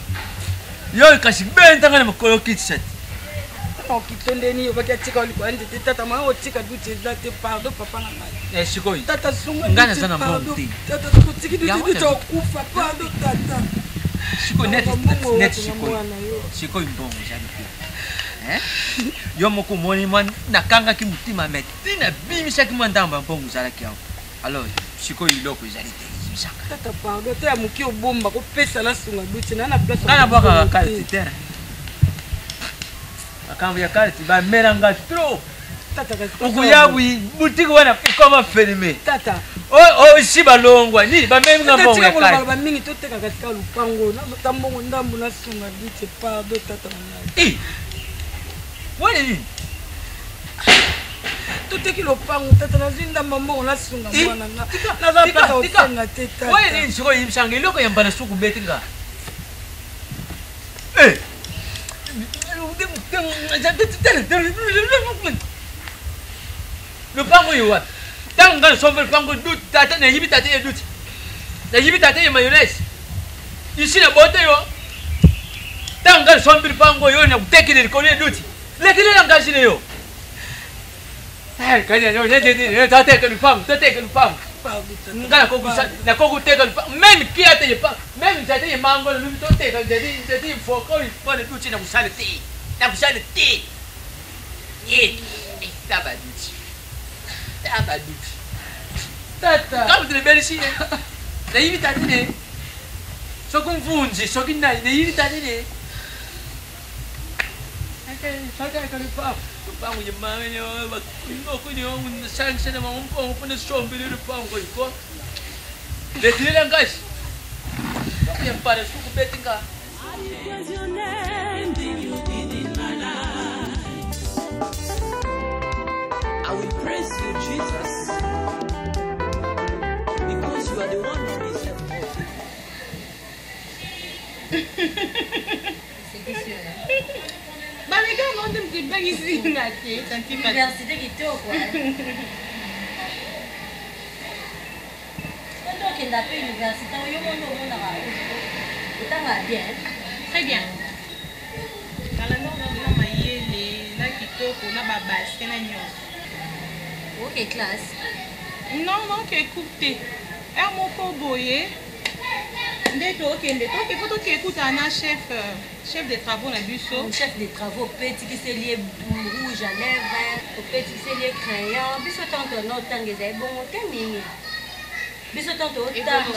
yo kasi bentanga na makolo okitisa te okitondeni yobaki atika likolo nzete tata mwana otika duche ezate pardon papa na ngai sikoyo tata sunga nga naza na mbongo te tata tukutiki duche okufa pardon tata sikoyo net sikoyo mbongo ezali te yo moko omoni mwa nakangaki motima me ntina bimisaki mwa ndambo ya mbongo ezalaki awa alors sikoyo iloko ezali te ezimisaka tata pardon te ya moki obomba kopesa na sunga duche na place nga nabwakaka kaliti te makambo ya kaliti bamelanga trop okuya butiki wana ekoma ferme osi balongwa nini bameminga mbongo ya kaliti bamingi totekaka tika lupango ta mbongo ndambo na sunga duche pardon tata wana nini oteki lopango tata nazwi ndamba moko nasunga mwana nga naza mpaka osenga te tata oyo nini sikoyo yimbisanga eloko yamba na suku beti nga lupango oyo wapi ntango nga nasomba lupango duti tata nayibi tata ye duti nayibi tata ye mayonnaise isi na bote yo ntango nga nasombi lupango oyo nakutekele likolo ye duti lekelela ngasi neyo tateka lupango tateka lupango nga nakokuteka lupango meme kia te yepa meme nzate ye mango lubi toteka nzate ye foko ipone duti nakusala te ye tabaduti tata kama tunebelisi nayibi tata ne soki mvunzi soki nani nayibi tata ne tateka lupango lupango yemamenyo okuni sangisana mamumpongo pone sombele lupango iko letilela ngasi yempana suku betinga I will praise you, Jesus, because you are the one who deserves Bah mais quand on me dit pas ici, Université qui te quoi. Donc il n'a pas université, on y a bien. Très bien. Dans la norme on a maillé na kitoko na babasque na nyonso. Ok classe. Non que écoutez. Er moko boye. Ndeko okende toke poto ki écouta na chef de travaux na biso. Chef de travaux petit qui s'est lié rouge à lèvres, petit qui s'est lié crayon, biso tanto no tangeza bon kamini. Biso tanto tanga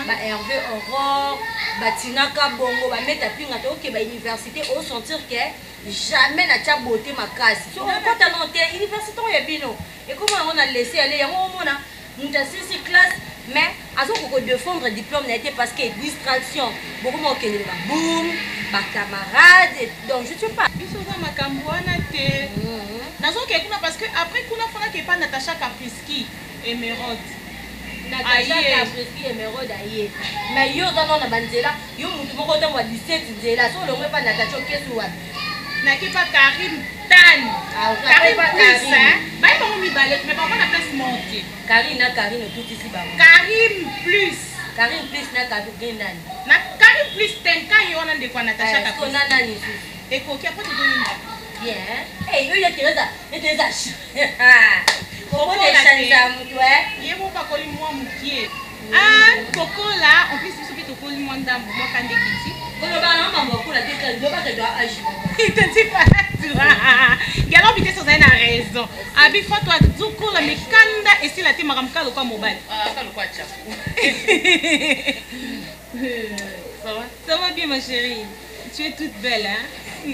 ba Hervé Aurore, ba Tinaka Bongo, ba meta pinga to ke ba université au sentir que jamais na tia beauté makasi. So quand ta non université on y bino. Et comment on a laissé aller yango mona muta sisi classe mais azo ko défendre diplôme n'a été parce que distraction. Beaucoup mo kele ba boum, ba camarade donc je sais pas. Biso za makambo wana te. Nazo ke kuna parce que après kuna fona ke pas Natacha Kapriski Emeraude. Natacha Kapriski Emeraude aye. Mais yo dans na banzela, yo mutu moko ta mo 17 nzela so longo pas Natacha kesu wapi. Naki pas Karim Tan. Karim plus hein. Ba pas mi ballet mais pas na place monter. Karine tout ici ba. Karim plus na Karim nani. Na Karim plus tenka yo na de kwa Natacha Kapriski. Ko nana ni su. Et ko ki après te donner. Bien. Eh yo ya Teresa, Coco de chanza mutu eh. Yebo pa koli moi mukie. Ah, Coco là, en plus biso pe to koli moi ndambo moi kande kiti. Kono ba na mambo kula te do ba te do agi. Il te dit pas tu. Galo bité so na raison. Abi fa toi zuko la mikanda et si la te makamka lo kwa mobile. Ah, ka lo kwa chafu. Ça va bien ma chérie. Tu es toute belle hein.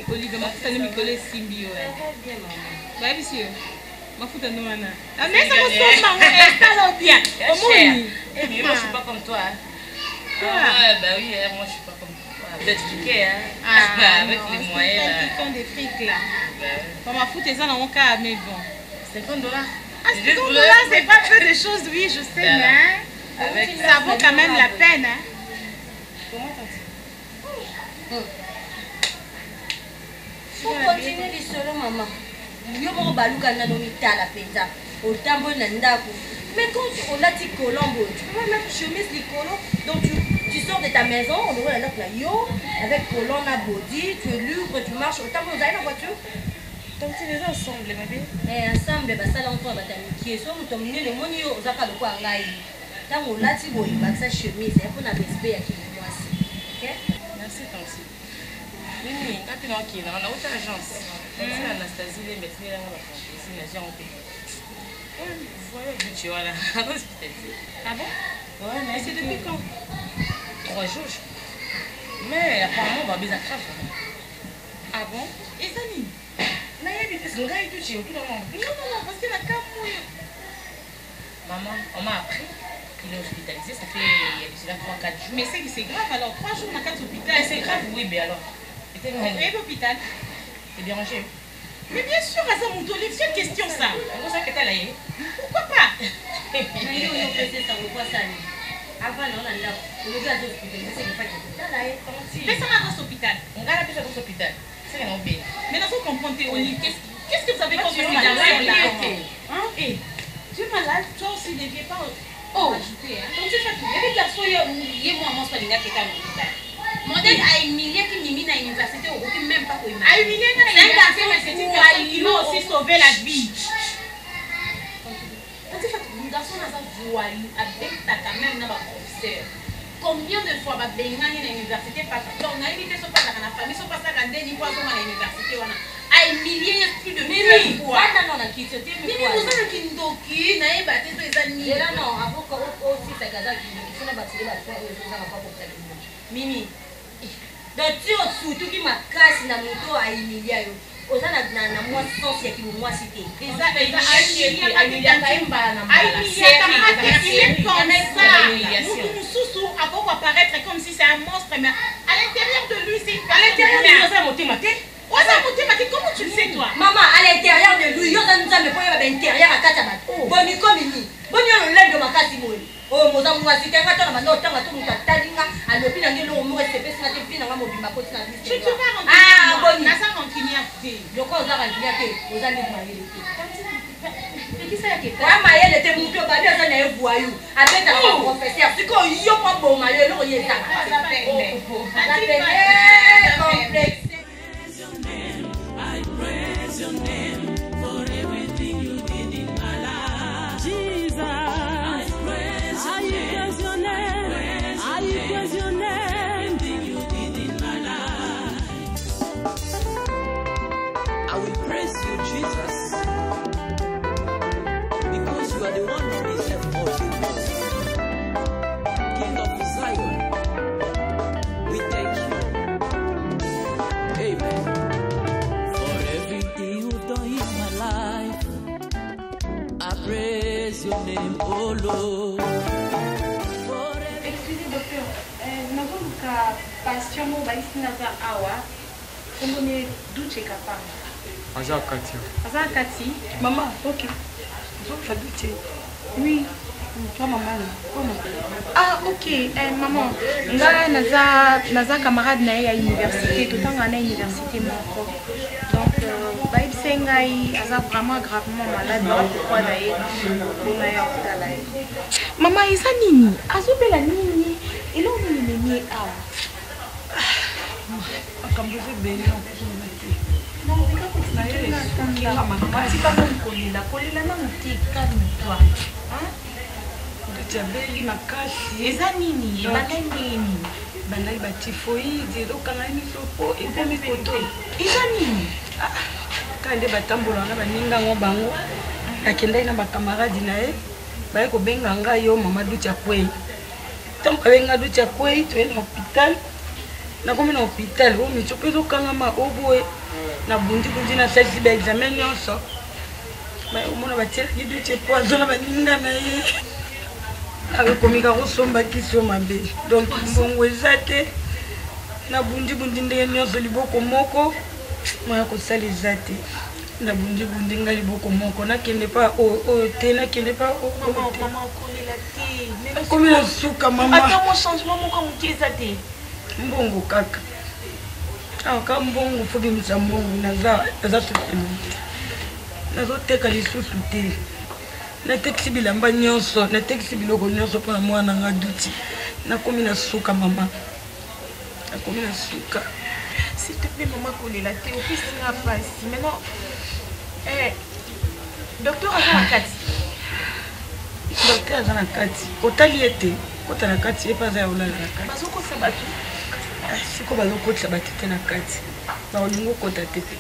Olive mafuta ni mikolo simbio eh. Bien maman. Ba bisio. Mafuta no wana. Ah mais ça me somma est là bien. Omoni. Eh bien moi je suis pas comme toi. Ah bah oui, moi je suis pas comme toi. Vous êtes piqué hein. Ah, avec les moyens là. Qui font des frics là. Pour ma foute ça dans mon cas mais bon. $50. Ah, $50 c'est pas peu de choses oui, je sais mais avec ça vaut quand même la peine hein. Comment t'as dit? Faut continuer les solo maman. Yo mo baluka na no mitala penza. Otambo na ndako. Mais quand on a dit colombo, tu peux pas mettre chemise licolo. Donc tu sors de ta maison, on devrait aller là yo avec colon na body, tu es libre, tu marches otambo dans la voiture. Donc c'est déjà ensemble ma belle. Ensemble ba sala on ba tamiki. So mo tomne le moni yo zaka lo kwa ngai. Tango lati boy ba sa chemise pour na respect ya kimoisi. OK? Merci Tansi. Mimi, quand tu es qui dans l'autre agence, c'est Anastasie les médecins là on va ici les gens ont voilà tu vois là. Ah bon? Ouais, mais c'est depuis quand? 3 jours. Mais apparemment on va bien attraper. Ah bon? Et ça ni? Mais il y a des choses là tu sais au Non parce que la cam maman, on m'a appris qu'il est hospitalisé, ça fait déjà 3-4 jours. Mais c'est grave alors 3 jours dans 4 hôpitaux. C'est grave oui mais alors. Et l'hôpital? C'est dérangé. Mais bien sûr, à ça, mon tour, c'est une question ça. Pourquoi pas? Avant, on a mais ça m'a dans l'hôpital. On garde plus dans l'hôpital. C'est un obé. Mais dans ce qu'on comprend, qu'est-ce que vous avez comme situation là? Tu es malade, toi aussi, ne viens pas ajouter. Donc tu fais tout. Il y a des garçons, il y a moi, qui est à l'hôpital. Mon dad a humilié qui m'a mis à l'université, on ne même pas pour humilier. A humilié dans l'université, mais c'est une personne qui m'a aussi sauvé la vie. Quand tu fais tout, un garçon a voilé avec ta même dans ma professeur. Combien de fois on a l'université on a évité ce pas dans la famille, ce pas dans des fois à l'université on a humilié plus de 1000 fois. Non, qui c'était mais vous avez qui ndoki na e batté to ezani. Là non, avant qu'on aussi ça gaza qui faut na battre la fois aux gens pas pour ça. Mimi. Donc tu surtout qui m'a cassé na moto a humilié yo. Oza na moi sens ya ki moi cité. Eza humilié kaimba na mbala. Il connaît ça. Mususu avant apparaître comme si c'est un monstre mais à l'intérieur de lui c'est à l'intérieur de lui ça moté. Comment tu le sais toi? Maman, à l'intérieur de lui, il y a un peu l'intérieur à Katabat. Boni comme il Boni on l'aide de ma casimole. Oh, mon amour, si tu as un peu de temps à tout le monde, à l'opinion de l'homme, c'est pas si tu as un peu de ma côté. Tu vas rentrer. Ah, Boni. Ça continue à faire. Donc, on va continuer à faire. Vous allez marier. Qui c'est qui fait? Ah, Maëlle était montée au bas de un voyou. Avec un professeur. C'est qu'on y a pas bon, Maëlle, on y est là. Ça fait complexe. I praise your name for everything you did in my life. Jesus, I praise your name. I praise your name. Everything you did in my life. I will praise you, Jesus, because you are the one who deserves all the glory. King of Zion, we thank you. Amen. I praise your name, oh Lord. Excusez docteur, nous avons un patient qui est awa. Comment est douche capable? Aza Kati. Maman, ok. Donc douche. Oui. Toi maman. Comment? Ah ok. Maman, naza camarade na à l'université. Tout le temps à l'université mon donc Baïb Sengai aza vraiment gravement malade. Pourquoi d'ailleurs? Maman, il s'en nini? Azobela nini? Et là on est nini awa. Comme vous êtes béni en plus on va dire. Non, c'est pas pour ça. Si pas comme la maman calme-toi. Hein? Jabeli makasi eza nini bandai nini bandai batifoide lokanga misopo ekomi koto eza nini kande batambola na baninga ngo bango akendai na bakamaradi na ye baye kobenga ngai yo mama Ducha Kwei ntango babenga Ducha Kwei toye na hôpital nakomi na hôpital o misopo ezokangama oboye na bundi na salisi baexamen nyonso omona batielaki Ducha po azona baninga na ye akokomika kosomba kiso mabe donc mbongo eza te na bundi ndenge nyonso liboko moko moya kosala eza te na bundi nga liboko moko nakende pa oyo te nakende pa akomi na suka mama mbongo kaka aka mbongo fo bimisa mbongo naza sopelo nazoteka lisusu te natekisi bilamba nyonso natekisi biloko nyonso mpona mwana nga Duti nakomi na suka mama nakomi na suka s'il te plaît maman kolela te opesinga pasi maintenant docteur aza na kati docteur aza na kati otali ye te kota na kati ye mpe aza ya olala na kati bazokotisa bato siko bazokotisa bato te na kati baolingi okota te te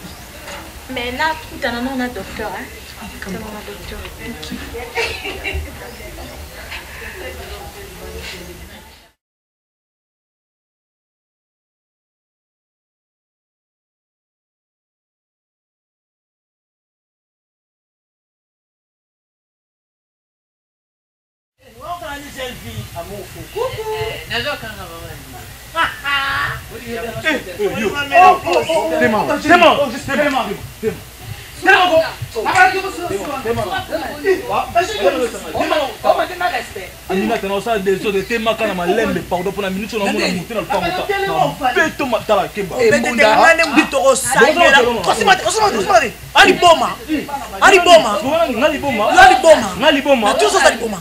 mais nakutana nao na docteur Comment la docteur Amina tena osala des autres etemaka na malembe pardon mpona minute na mona mote na lupango peto matala kemba ngane mbitoko sangela kosimate ali boma tout ça ali boma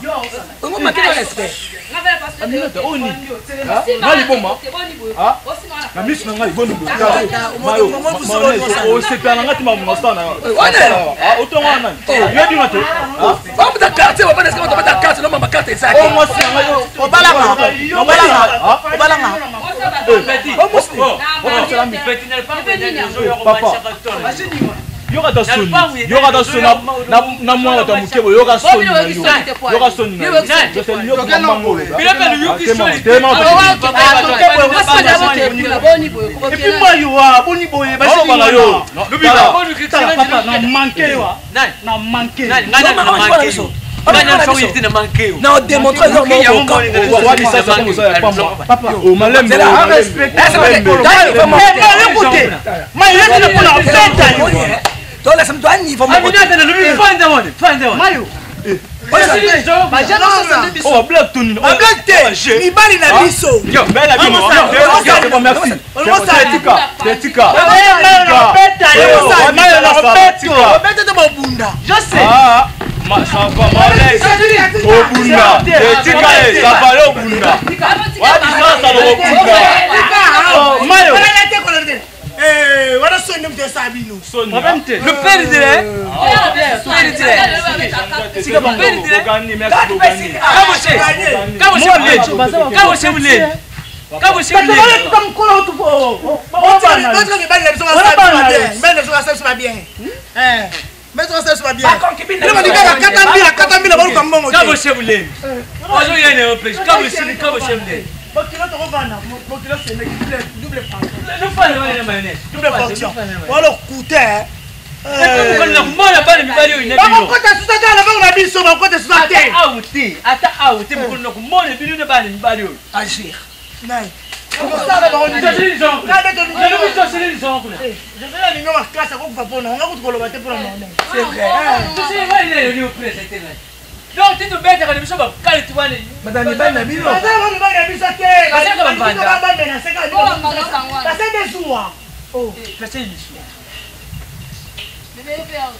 ngo makina respect Amina ta oni ngali boma na misu na ngai boni mayo o sepia na ngati mamu nasana otonga nani yodi ngate ba muta carte ba bana skama ta carte no mama carte ça o mo si ngai obalanga yoka ta soni na mwana ta mukebo yoka soni na yo yoka soni na yo je te yo ko mango bila pelu yuki soni et puis moi yo wa boni boye ba so bana yo lubila boni kitala papa na manqué wa na manqué non démontre papa o malembe toi laisse moi ni faut Mario oh black tuni oh black te ni bali na biso yo bela bimo merci tetika beta te bobunda je sais ça va malaise obunda tetika ça va obunda wadi sasa lo obunda Mario voilà sonne de Sabino. Le père dirait. double fonction. Voilà coûter. Agir. Donc tu te bêtes quand tu vas caler tu vas aller. Madame Ibana na bino. Madame Ibana na biso ke. Parce que banda. Ça c'est des jours. Oh, ça c'est une mission. Bébé père.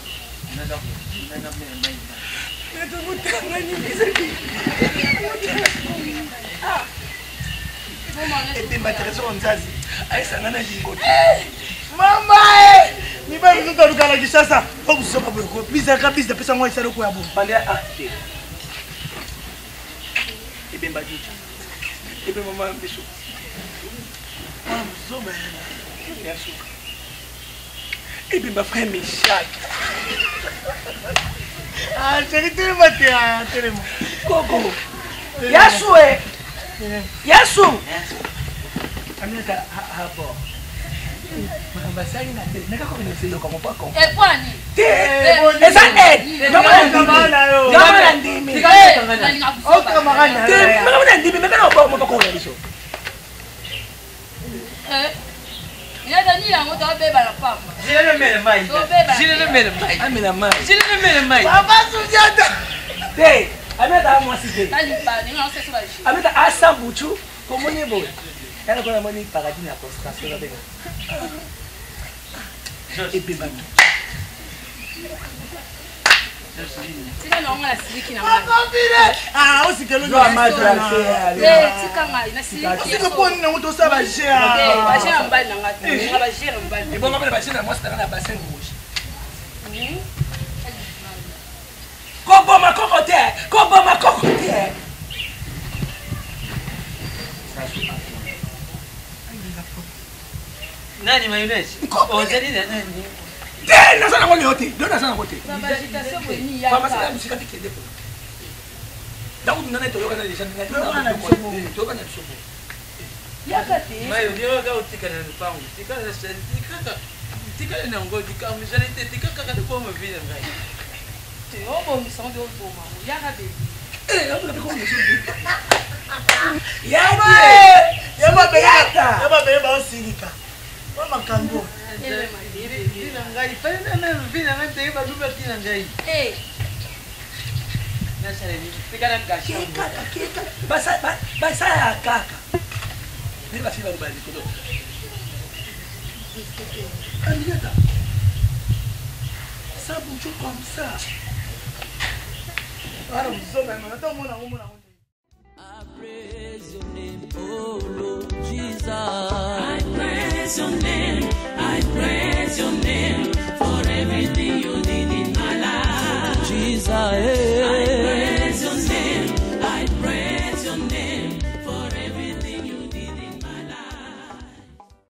Mama ni ba mzuka dukala kisasa okusoma bweko biza kabisa pesa ngwa isalo kwa bo bande ate ibemba jicho ibe mama mbisho mzoba ya suka ibemba frère Michak chérie tu me tiens tellement Coco Yasu Amina hapo Mbasani na tena naka kwa nisio kama pako. Kwani? Esa Kama ndimi. O kama ngana. Kama ndimi meka na kwa pako kwa hizo. Ya dani yango to beba la pamba. Jile mele mai. Papa sujata. Te, ameta mwasite. Tali ba ni ngase so ba shi. Ameta asa buchu komone boy. Yana kwa moni paradis na concentration la benga. Et bébé. Tika na ngala siliki na ngala. Ah, aussi que le doit match là. Tika ngai na siliki. Aussi que pour nous to ça va gérer. Ba gérer mbali na ngati. Ngaba gérer mbali. Et bon ngaba ba gérer moi c'est dans la bassin rouge. Koboma kokote. Nani mayonnaise? Ozali na nani? Tena sana ngoni yote. Dona sana kote. Baba jitation boni ya. Papa sana mshika tikende po. Daudi nana to yoka na lisha ngati. Toka na sobo. Yakati. Mayo ndio ga utika na mpango. Tika na ngo dika mjalite tika kaka de kwa vile ngai. Teo bo misonde o boma. Yakati. Yaba beyata. Yaba beyaba osirika. Mama kango. basala kaka nde bafili baloba ya likolo Aminata, ça bouge comme ça. I praise your name, oh Lord Jesus. I praise your name.